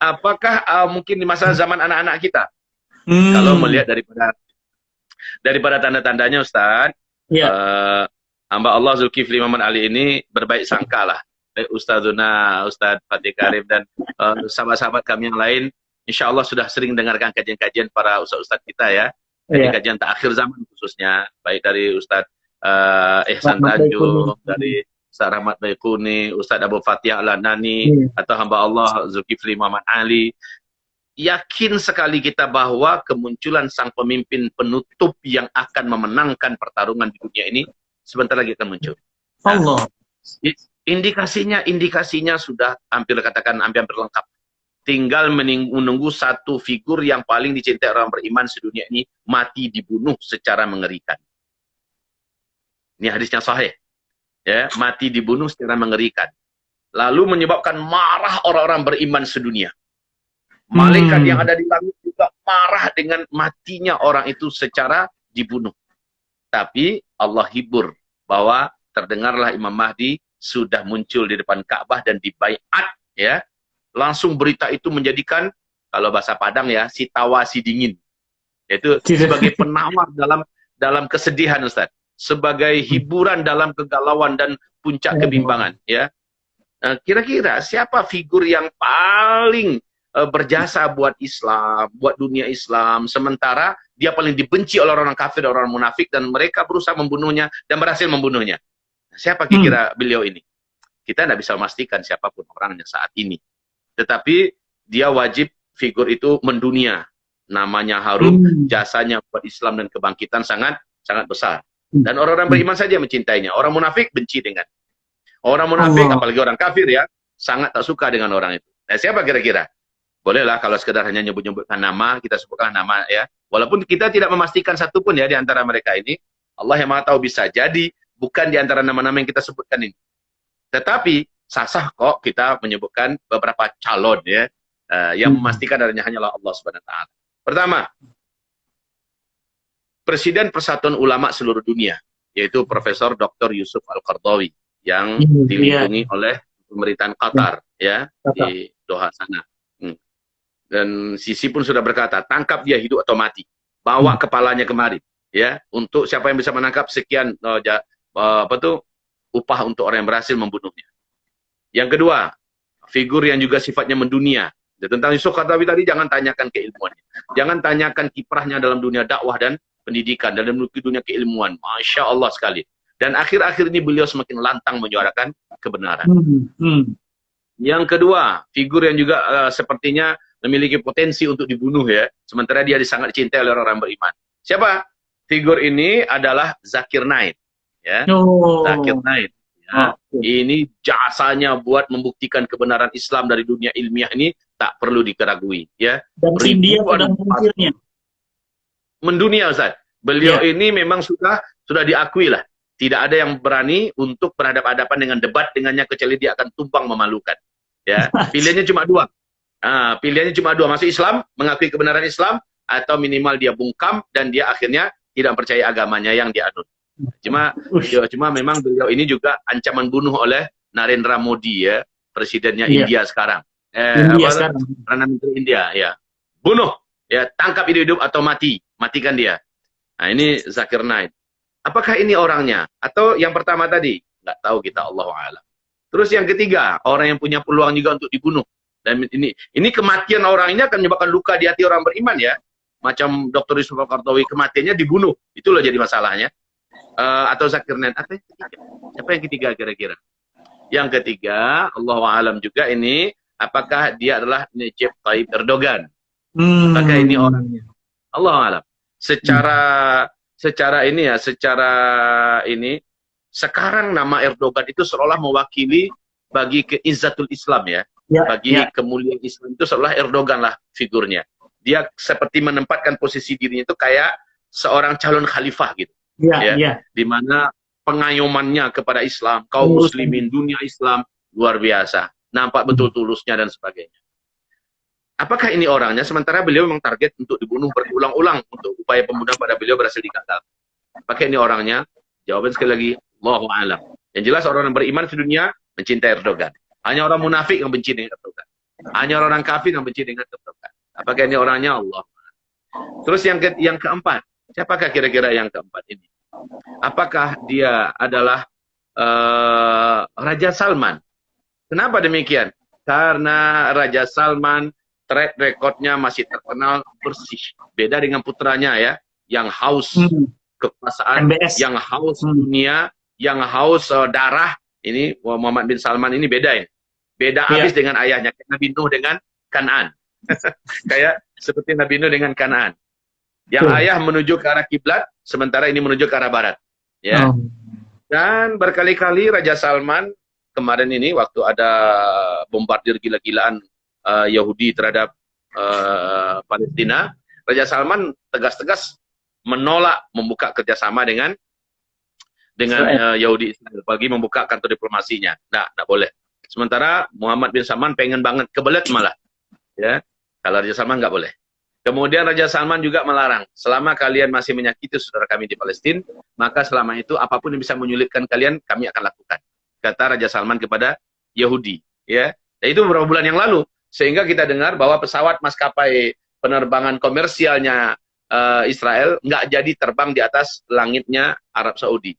Apakah mungkin di masa zaman anak-anak kita? Kalau melihat daripada tanda-tandanya, Ustaz, hamba Allah Zulkifli Muhammad Ali ini berbaik sangka lah. Ustazuna, Ustaz Fatih Karim dan sahabat-sahabat kami yang lain, insya Allah sudah sering dengarkan kajian-kajian para ustaz-ustaz kita ya. Kajian akhir zaman khususnya, baik dari Ustaz Ihsan Tanjung, dari Ustaz Rahmat Baikuni, Ustaz Abu Fatih Al-Nani, atau hamba Allah Zulkifli Muhammad Ali. Yakin sekali kita bahwa kemunculan sang pemimpin penutup yang akan memenangkan pertarungan di dunia ini sebentar lagi akan muncul. Allah. Indikasinya sudah hampir lengkap. Tinggal menunggu satu figur yang paling dicintai orang beriman sedunia ini mati dibunuh secara mengerikan. Ini hadisnya sahih. Ya, mati dibunuh secara mengerikan. Lalu menyebabkan marah orang-orang beriman sedunia. Malaikat yang ada di langit juga marah dengan matinya orang itu secara dibunuh. Tapi Allah hibur bahwa terdengarlah Imam Mahdi sudah muncul di depan Ka'bah dan dibaiat, ya. Langsung berita itu menjadikan, kalau bahasa Padang ya, si tawa si dingin. Yaitu sebagai penawar dalam kesedihan, Ustaz. Sebagai hiburan dalam kegalauan dan puncak kebimbangan, ya. Kira-kira siapa figur yang paling berjasa buat Islam, buat dunia Islam, sementara dia paling dibenci oleh orang-orang kafir, orang munafik, dan mereka berusaha membunuhnya dan berhasil membunuhnya. Siapa kira-kira beliau ini? Kita tidak bisa memastikan siapapun orangnya saat ini. Tetapi dia wajib figur itu mendunia. Namanya harum, jasanya buat Islam dan kebangkitan sangat besar. Dan orang-orang beriman saja mencintainya. Orang munafik benci dengan. Orang munafik, apalagi orang kafir ya, sangat tak suka dengan orang itu. Nah, siapa kira-kira? Bolehlah kalau sekedar hanya nyebut-nyebutkan nama, kita sebutkan nama ya. Walaupun kita tidak memastikan satupun ya di antara mereka ini. Allah yang Maha Tahu, bisa jadi bukan di antara nama-nama yang kita sebutkan ini. Tetapi sah-sah kok kita menyebutkan beberapa calon ya, yang memastikan adanya hanyalah Allah Subhanahu wa taala. Pertama, Presiden Persatuan Ulama seluruh dunia, yaitu Profesor Dr. Yusuf Al-Qaradawi yang dilindungi oleh pemerintahan Qatar ya, di Doha sana. Dan Sisi pun sudah berkata, tangkap dia hidup atau mati, bawa kepalanya kemari ya, untuk siapa yang bisa menangkap sekian upah untuk orang yang berhasil membunuhnya. Yang kedua, figur yang juga sifatnya mendunia. Tentang Yusuf Qaradawi tadi, jangan tanyakan keilmuannya, jangan tanyakan kiprahnya dalam dunia dakwah dan pendidikan, dalam dunia keilmuan, Masya Allah sekali. Dan akhir-akhir ini beliau semakin lantang menyuarakan kebenaran. Yang kedua, figur yang juga sepertinya memiliki potensi untuk dibunuh ya, sementara dia sangat dicintai oleh orang beriman. Siapa? Figur ini adalah Zakir Naik ya. Zakir Naik ya. Ini jasanya buat membuktikan kebenaran Islam dari dunia ilmiah ini tak perlu dikeragui ya. Dan India pada mengusirnya. Mendunia, Ustaz. Beliau ini memang sudah diakui lah. Tidak ada yang berani untuk berhadapan-hadapan dengan debat dengannya kecuali dia akan tumpang memalukan. Ya, pilihannya cuma dua. Pilihannya cuma dua, masuk Islam, mengakui kebenaran Islam, atau minimal dia bungkam dan dia akhirnya tidak percaya agamanya yang dianut. Cuma memang beliau ini juga ancaman bunuh oleh Narendra Modi ya, presidennya India sekarang. Perdana Menteri India ya. Bunuh, ya, tangkap hidup-hidup atau matikan dia. Nah, ini Zakir Naik. Apakah ini orangnya? Atau yang pertama tadi? Nggak tahu kita, Allahu a'lam. Terus yang ketiga, orang yang punya peluang juga untuk dibunuh. Dan ini kematian orang ini akan menyebabkan luka di hati orang beriman ya. Macam Dr. Yusuf Al-Qaradawi, kematiannya dibunuh. Itulah jadi masalahnya. Atau Zakir Naik. Apa yang ketiga kira-kira? Yang ketiga, Allahu a'lam juga ini, apakah dia adalah Recep Tayyip Erdogan? Apakah ini orangnya? Allahu a'lam. Secara ini sekarang nama Erdogan itu seolah mewakili bagi keizzatul Islam ya, bagi kemuliaan Islam itu seolah Erdogan lah figurnya. Dia seperti menempatkan posisi dirinya itu kayak seorang calon khalifah gitu, di mana pengayomannya kepada Islam, kaum muslimin, dunia Islam, luar biasa. Nampak betul tulusnya dan sebagainya. Apakah ini orangnya? Sementara beliau memang target untuk dibunuh berulang-ulang untuk upaya pembunuhan pada beliau berhasil digagal. Apakah ini orangnya? Jawaban sekali lagi, Allahu a'lam. Yang jelas orang yang beriman di dunia mencintai Erdogan. Hanya orang munafik yang benci dengan Erdogan. Hanya orang kafir yang benci dengan Erdogan. Apakah ini orangnya? Allah. Terus yang keempat, siapakah kira-kira yang keempat ini? Apakah dia adalah Raja Salman? Kenapa demikian? Karena Raja Salman track recordnya masih terkenal bersih. Beda dengan putranya ya, yang haus kekuasaan, yang haus dunia, yang haus darah. Ini Muhammad bin Salman ini beda ini. Beda habis dengan ayahnya, Nabi Nuh dengan Kanaan. Kayak seperti Nabi Nuh dengan Kanaan. Yang ayah menuju ke arah kiblat, sementara ini menuju ke arah barat. Ya. Dan berkali-kali Raja Salman kemarin ini waktu ada bombardir gila-gilaan Yahudi terhadap Palestina, Raja Salman tegas-tegas menolak membuka kerjasama dengan Yahudi Israel, bagi membuka kantor diplomasinya. Nggak boleh. Sementara Muhammad bin Salman pengen banget kebelet malah. Ya, kalau Raja Salman nggak boleh. Kemudian Raja Salman juga melarang, selama kalian masih menyakiti saudara kami di Palestina, maka selama itu apapun yang bisa menyulitkan kalian, kami akan lakukan. Kata Raja Salman kepada Yahudi. Ya, dan itu beberapa bulan yang lalu. Sehingga kita dengar bahwa pesawat maskapai penerbangan komersialnya Israel nggak jadi terbang di atas langitnya Arab Saudi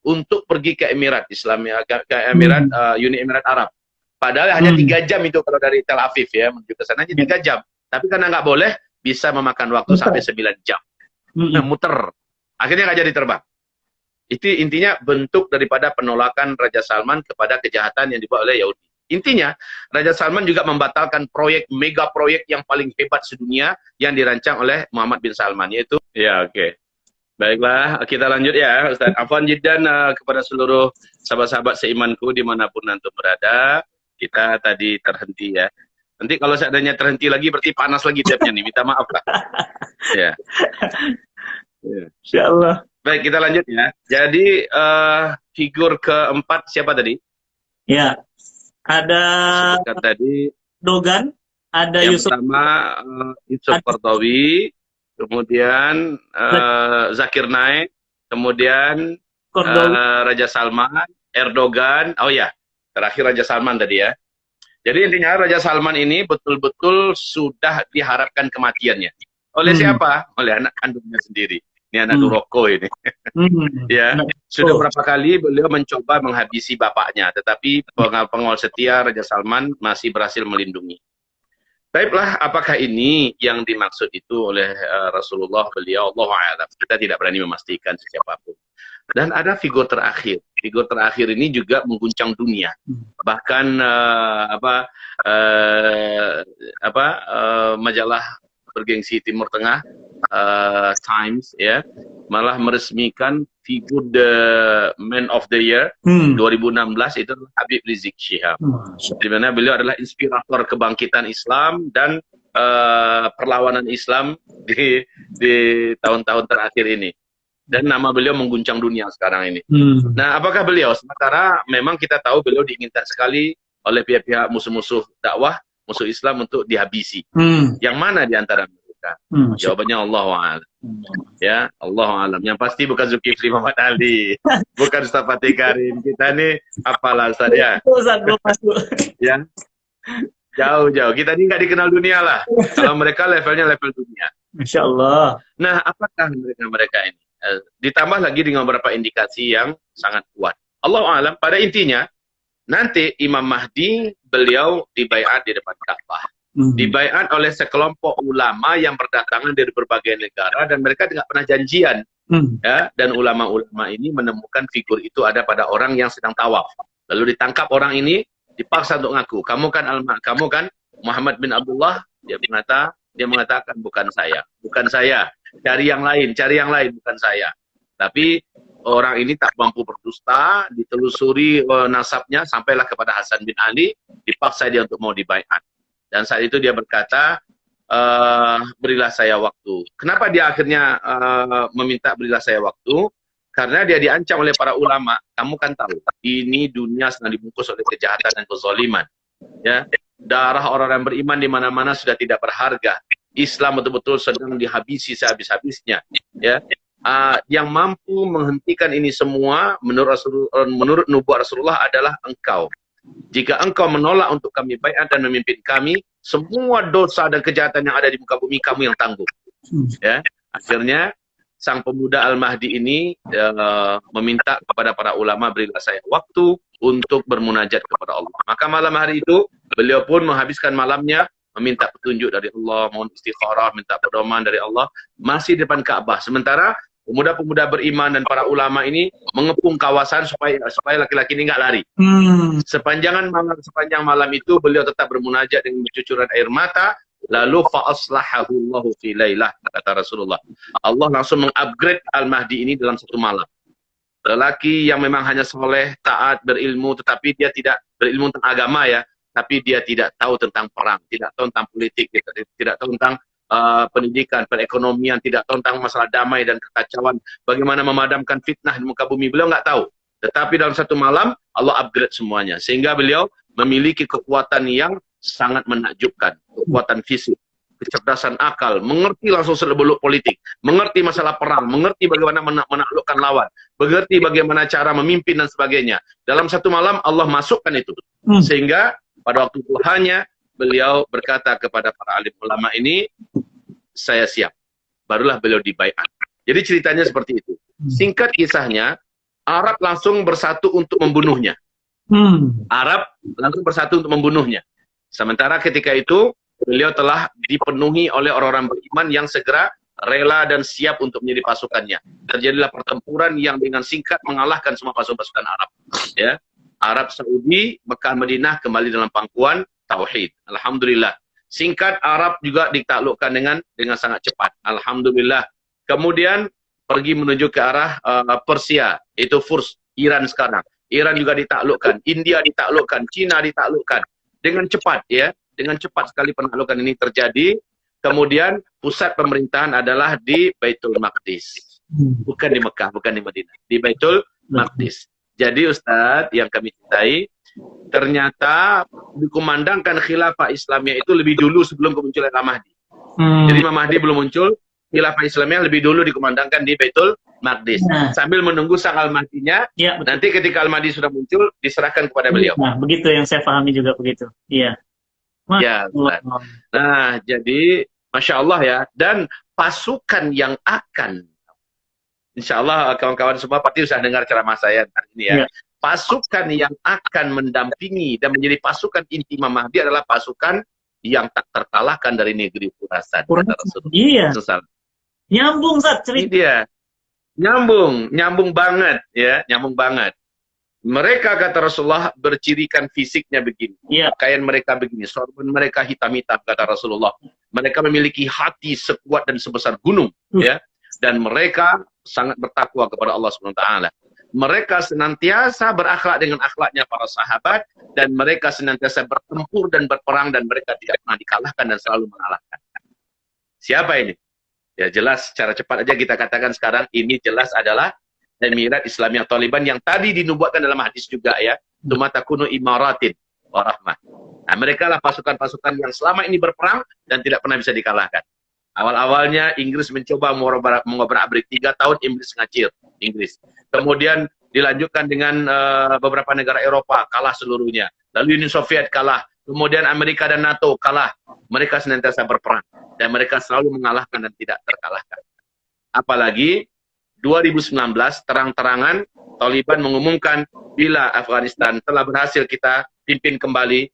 untuk pergi ke Emirat Islam, ke Emirat Uni Emirat Arab. Padahal hanya 3 jam itu kalau dari Tel Aviv ya menuju ke sana hanya 3 jam. Tapi karena nggak boleh bisa memakan waktu sampai 9 jam. Muter. Akhirnya nggak jadi terbang. Itu intinya bentuk daripada penolakan Raja Salman kepada kejahatan yang dibuat oleh Yahudi. Intinya, Raja Salman juga membatalkan mega proyek yang paling hebat sedunia yang dirancang oleh Muhammad bin Salman, yaitu, ya oke. Baiklah, kita lanjut ya, Ustaz. Afwan jiddan kepada seluruh sahabat-sahabat seimanku dimanapun antum berada. Kita tadi terhenti ya. Nanti kalau seandainya terhenti lagi, berarti panas lagi tapnya nih, minta maaf lah. Ya. Insyaallah. Baik, kita lanjut ya. Jadi, figur keempat siapa tadi? Ya. Ada tadi Dogan, ada yang Yusuf. Pertama Yusuf Qaradawi, kemudian Zakir Naik, kemudian Raja Salman, Erdogan, oh ya, terakhir Raja Salman tadi ya. Jadi intinya Raja Salman ini betul-betul sudah diharapkan kematiannya. Oleh siapa? Oleh anak kandungnya sendiri. Ini anak Duroko ini. Ya, sudah berapa kali beliau mencoba menghabisi bapaknya, tetapi pengawal setia Raja Salman masih berhasil melindungi. Baiklah, apakah ini yang dimaksud itu oleh Rasulullah beliau? Allahu a'lam. Kita tidak berani memastikan siapapun. Dan ada figur terakhir. Figur terakhir ini juga mengguncang dunia. Bahkan majalah bergengsi Timur Tengah, Times ya, malah meresmikan figur the Man of the Year 2016 itu Habib Rizik Syihab. Di mana beliau adalah inspirator kebangkitan Islam dan perlawanan Islam di tahun-tahun terakhir ini. Dan nama beliau mengguncang dunia sekarang ini. Nah, apakah beliau? Sementara memang kita tahu beliau diinginkan sekali oleh pihak-pihak musuh-musuh dakwah, musuh Islam untuk dihabisi. Yang mana di antara mereka? Jawabannya Allah a'lam. Ya, Allah a'lam. Yang pasti bukan Zulkifli Muhammad Ali, bukan Ustaz Fatih Karim. Kita ini apalah Ustaz ya. Ya. Jauh-jauh. Kita ini nggak dikenal dunia lah. Kalau mereka levelnya level dunia. Insya Allah. Nah, apakah mereka ini? Ditambah lagi dengan beberapa indikasi yang sangat kuat. Allah a'lam. Pada intinya, nanti Imam Mahdi beliau dibaiat di depan Ka'bah. Dibaiat oleh sekelompok ulama yang berdatangan dari berbagai negara dan mereka tidak pernah janjian. Ya, dan ulama-ulama ini menemukan figur itu ada pada orang yang sedang tawaf. Lalu ditangkap orang ini, dipaksa untuk ngaku, kamu kan Muhammad bin Abdullah. Dia mengatakan bukan saya, cari yang lain, bukan saya. Tapi orang ini tak mampu berdusta, ditelusuri nasabnya sampailah kepada Hasan bin Ali, dipaksa dia untuk mau dibaiat. Dan saat itu dia berkata, berilah saya waktu. Kenapa dia akhirnya meminta berilah saya waktu? Karena dia diancam oleh para ulama. Kamu kan tahu, ini dunia sedang dibungkus oleh kejahatan dan kezaliman. Ya, darah orang yang beriman di mana-mana sudah tidak berharga. Islam betul-betul sedang dihabisi sehabis-habisnya. Ya, yang mampu menghentikan ini semua menurut nubuat Rasulullah adalah engkau. Jika engkau menolak untuk kami baiat dan memimpin kami, semua dosa dan kejahatan yang ada di muka bumi kamu yang tanggung. Ya, akhirnya sang pemuda Al-Mahdi ini meminta kepada para ulama, berilah saya waktu untuk bermunajat kepada Allah. Maka malam hari itu beliau pun menghabiskan malamnya meminta petunjuk dari Allah, mohon istikharah, minta pedoman dari Allah, masih di depan Ka'bah. Sementara pemuda-pemuda beriman dan para ulama ini mengepung kawasan supaya laki-laki ini nggak lari. Sepanjang malam itu beliau tetap bermunajat dengan bercucuran air mata. Lalu fa'aslahahu Allahu fi lailah, kata Rasulullah. Allah langsung mengupgrade Al-Mahdi ini dalam satu malam. Lelaki yang memang hanya soleh, taat, berilmu, tetapi dia tidak berilmu tentang agama ya, tapi dia tidak tahu tentang perang, tidak tahu tentang politik, tidak tahu tentang pendidikan, perekonomian, tidak tahu tentang masalah damai dan kekacauan, bagaimana memadamkan fitnah di muka bumi, beliau nggak tahu. Tetapi dalam satu malam Allah upgrade semuanya, sehingga beliau memiliki kekuatan yang sangat menakjubkan, kekuatan fisik, kecerdasan akal, mengerti langsung seluk-beluk politik, mengerti masalah perang, mengerti bagaimana menaklukkan lawan, mengerti bagaimana cara memimpin dan sebagainya. Dalam satu malam Allah masukkan itu, sehingga pada waktu Tuhannya beliau berkata kepada para alim ulama ini, saya siap. Barulah beliau dibaiat. Jadi ceritanya seperti itu. Singkat kisahnya, Arab langsung bersatu untuk membunuhnya. Arab langsung bersatu untuk membunuhnya. Sementara ketika itu beliau telah dipenuhi oleh orang-orang beriman yang segera rela dan siap untuk menjadi pasukannya. Terjadilah pertempuran yang dengan singkat mengalahkan semua pasukan Arab. Ya, Arab Saudi, Mekah, Madinah kembali dalam pangkuan tauhid. Alhamdulillah. Singkat, Arab juga ditaklukkan dengan sangat cepat. Alhamdulillah. Kemudian pergi menuju ke arah Persia, itu Furs, Iran sekarang. Iran juga ditaklukkan, India ditaklukkan, Cina ditaklukkan. Dengan cepat ya, dengan cepat sekali penaklukan ini terjadi. Kemudian pusat pemerintahan adalah di Baitul Maqdis. Bukan di Mekah, bukan di Madinah. Di Baitul Maqdis. Jadi Ustadz yang kami cintai, ternyata dikumandangkan khilafah Islamiyah itu lebih dulu sebelum kemunculan Imam Mahdi. Jadi Imam Mahdi belum muncul, khilafah Islamiyah lebih dulu dikumandangkan di Baitul Maqdis. Sambil menunggu sang Al-Mahdinya, nanti ketika Al-Mahdi sudah muncul, diserahkan kepada beliau. Nah, begitu yang saya pahami juga begitu. Iya. Ya, nah, jadi Masya Allah ya, dan pasukan yang akan, insya Allah kawan-kawan semua pasti sudah dengar ceramah saya hari ini ya. Pasukan yang akan mendampingi dan menjadi pasukan inti Imam Mahdi adalah pasukan yang tak terkalahkan dari negeri Khurasan. Iya. Nyambung, Zat, cerita. Ini dia. Nyambung banget ya, nyambung banget. Mereka, kata Rasulullah, bercirikan fisiknya begini. Pakaian mereka begini, sorban mereka hitam-hitam, kata Rasulullah. Mereka memiliki hati sekuat dan sebesar gunung, ya. Dan mereka sangat bertakwa kepada Allah SWT. Mereka senantiasa berakhlak dengan akhlaknya para sahabat, dan mereka senantiasa bertempur dan berperang, dan mereka tidak pernah dikalahkan dan selalu mengalahkan. Siapa ini? Ya jelas, secara cepat aja kita katakan sekarang, ini jelas adalah Emirat Islamiyah Taliban yang tadi dinubuatkan dalam hadis juga ya, tumatakunu imaratin warahmah. Nah, mereka lah pasukan-pasukan yang selama ini berperang dan tidak pernah bisa dikalahkan. Awal-awalnya Inggris mencoba mengobrak-abrik 3 tahun, Inggris. Kemudian dilanjutkan dengan beberapa negara Eropa, kalah seluruhnya. Lalu Uni Soviet kalah. Kemudian Amerika dan NATO kalah. Mereka senantiasa berperang dan mereka selalu mengalahkan dan tidak terkalahkan. Apalagi 2019 terang-terangan Taliban mengumumkan bila Afghanistan telah berhasil kita pimpin kembali,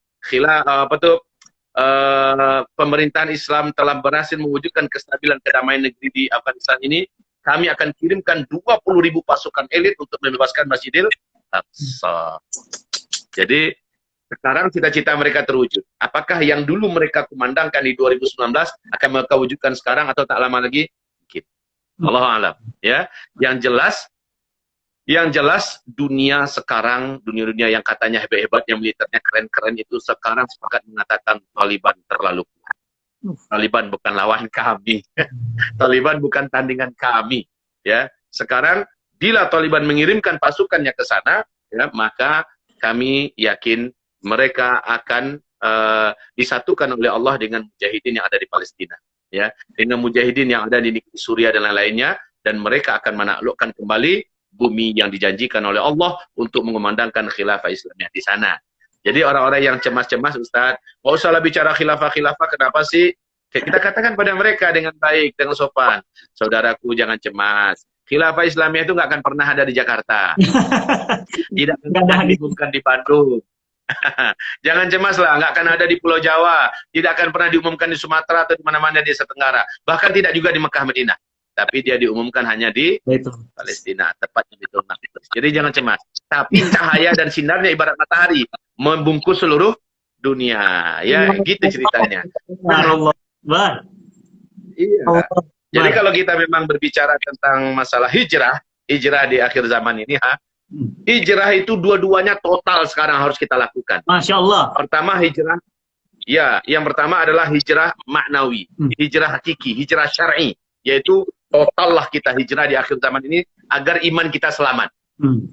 pemerintahan Islam telah berhasil mewujudkan kestabilan kedamaian negeri di Afghanistan ini, kami akan kirimkan 20.000 pasukan elit untuk membebaskan Masjidil Aqsa. Jadi sekarang cita-cita mereka terwujud. Apakah yang dulu mereka kumandangkan di 2019 akan mereka wujudkan sekarang atau tak lama lagi? Allah alam, ya. Yang jelas dunia sekarang, dunia yang katanya hebat-hebat, yang militernya keren-keren itu sekarang sepakat mengatakan Taliban terlalu kuat. Taliban bukan lawan kami. Taliban bukan tandingan kami, ya. Sekarang Bila Taliban mengirimkan pasukannya ke sana, ya, maka kami yakin mereka akan disatukan oleh Allah dengan mujahidin yang ada di Palestina, ya, dengan mujahidin yang ada di negeri Suriah dan lain-lainnya, dan mereka akan menaklukkan kembali bumi yang dijanjikan oleh Allah untuk mengumandangkan khilafah Islamiyah di sana. Jadi orang-orang yang cemas-cemas, Ustaz, nggak usahlah bicara khilafah-khilafah, kenapa sih? Kita katakan pada mereka dengan baik, dengan sopan, saudaraku jangan cemas. Khilafah Islamiyah itu nggak akan pernah ada di Jakarta. Tidak akan diumumkan di Bandung. Jangan cemas lah, nggak akan ada di Pulau Jawa, tidak akan pernah diumumkan di Sumatera atau di mana-mana di Asia Tenggara, bahkan tidak juga di Mekah Madinah, tapi dia diumumkan hanya di Palestina, tepatnya di Baitul Maqdis. Jadi jangan cemas. Tapi cahaya dan sinarnya ibarat matahari, membungkus seluruh dunia. Ya, gitu ceritanya. Iya. Jadi kalau kita memang berbicara tentang masalah hijrah di akhir zaman ini, hijrah itu dua-duanya total sekarang harus kita lakukan. Masya Allah. Pertama hijrah, ya, yang pertama adalah hijrah maknawi, hijrah hakiki, hijrah syar'i, yaitu total lah kita hijrah di akhir zaman ini agar iman kita selamat,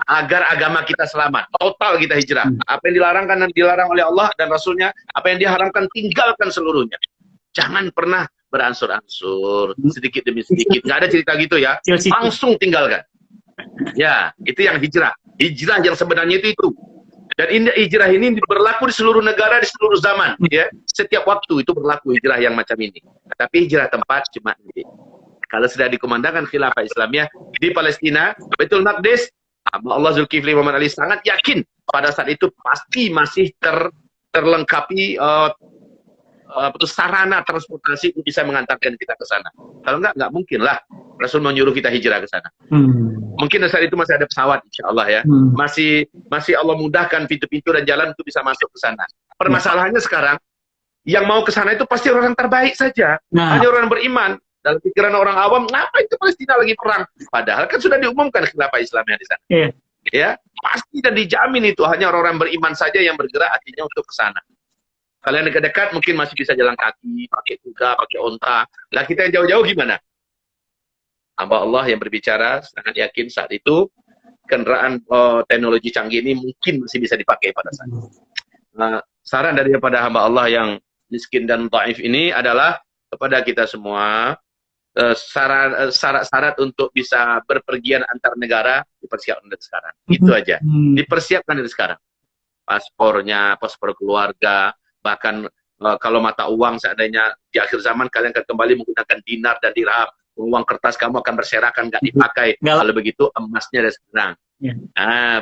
agar agama kita selamat, total kita hijrah. Apa yang dilarangkan dan dilarang oleh Allah dan Rasulnya, apa yang diharamkan tinggalkan seluruhnya. Jangan pernah beransur-ansur, sedikit demi sedikit, nggak ada cerita gitu ya, langsung tinggalkan. Ya, itu yang hijrah. Hijrah yang sebenarnya itu. Dan hijrah ini berlaku di seluruh negara, di seluruh zaman. Ya, setiap waktu itu berlaku hijrah yang macam ini. Tapi hijrah tempat cuma ini. Kalau sudah dikumandangkan khilafah Islamiyah di Palestina, Baitul Maqdis, Allah Zulkifli Muhammad Ali sangat yakin pada saat itu pasti masih terlengkapi sarana transportasi untuk bisa mengantarkan kita ke sana. Kalau nggak mungkin lah Rasul menyuruh kita hijrah ke sana. Mungkin saat itu masih ada pesawat, insya Allah ya. Masih Allah mudahkan pintu-pintu dan jalan untuk bisa masuk ke sana. Permasalahannya sekarang, yang mau ke sana itu pasti orang terbaik saja. Hanya orang beriman. Dalam pikiran orang awam, ngapa itu Palestina lagi perang? Padahal kan sudah diumumkan khilafah Islamiyah di sana. Ya, pasti dan dijamin itu hanya orang-orang beriman saja yang bergerak artinya untuk ke sana. Kalau yang dekat-dekat mungkin masih bisa jalan kaki, pakai kuda, pakai onta. Lah kita yang jauh-jauh gimana? Hamba Allah yang berbicara sangat yakin saat itu kendaraan teknologi canggih ini mungkin masih bisa dipakai pada saat itu. Saran daripada hamba Allah yang miskin dan dhaif ini adalah kepada kita semua, syarat-syarat untuk bisa berpergian antar negara dipersiapkan dari sekarang. Itu aja. Dipersiapkan dari sekarang. Paspornya, paspor keluarga, bahkan kalau mata uang seandainya di akhir zaman kalian akan kembali menggunakan dinar dan dirham, uang kertas kamu akan berserakan, nggak dipakai. Kalau begitu emasnya dari sekarang.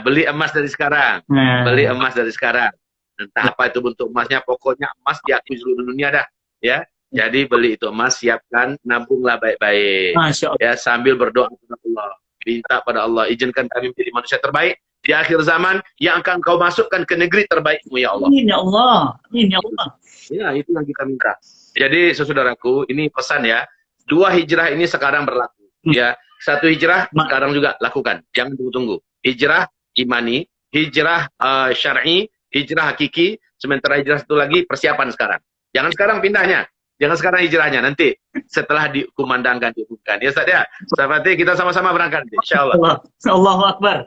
Beli emas dari sekarang. Beli emas dari sekarang. Entah apa itu bentuk emasnya, pokoknya emas diakui seluruh dunia dah. Ya. Jadi beli itu emas, siapkan, nabunglah baik-baik. Ya, sambil berdoa kepada Allah. Minta pada Allah, izinkan kami menjadi manusia terbaik di akhir zaman yang akan kau masukkan ke negeri terbaikmu ya Allah. Amin ya Allah. Amin ya Allah. Ya, itu yang kita minta. Jadi saudaraku, ini pesan ya. 2 hijrah ini sekarang berlaku. Ya, 1 hijrah sekarang juga lakukan. Jangan tunggu-tunggu. Hijrah imani, hijrah syar'i, hijrah hakiki. Sementara hijrah satu lagi persiapan sekarang. Jangan sekarang pindahnya. Jangan sekarang hijrahnya, nanti setelah dikumandangkan, diumumkan. Ya Ustaz ya, sahabat kita sama-sama berangkat, insya Allah. Allahu Akbar.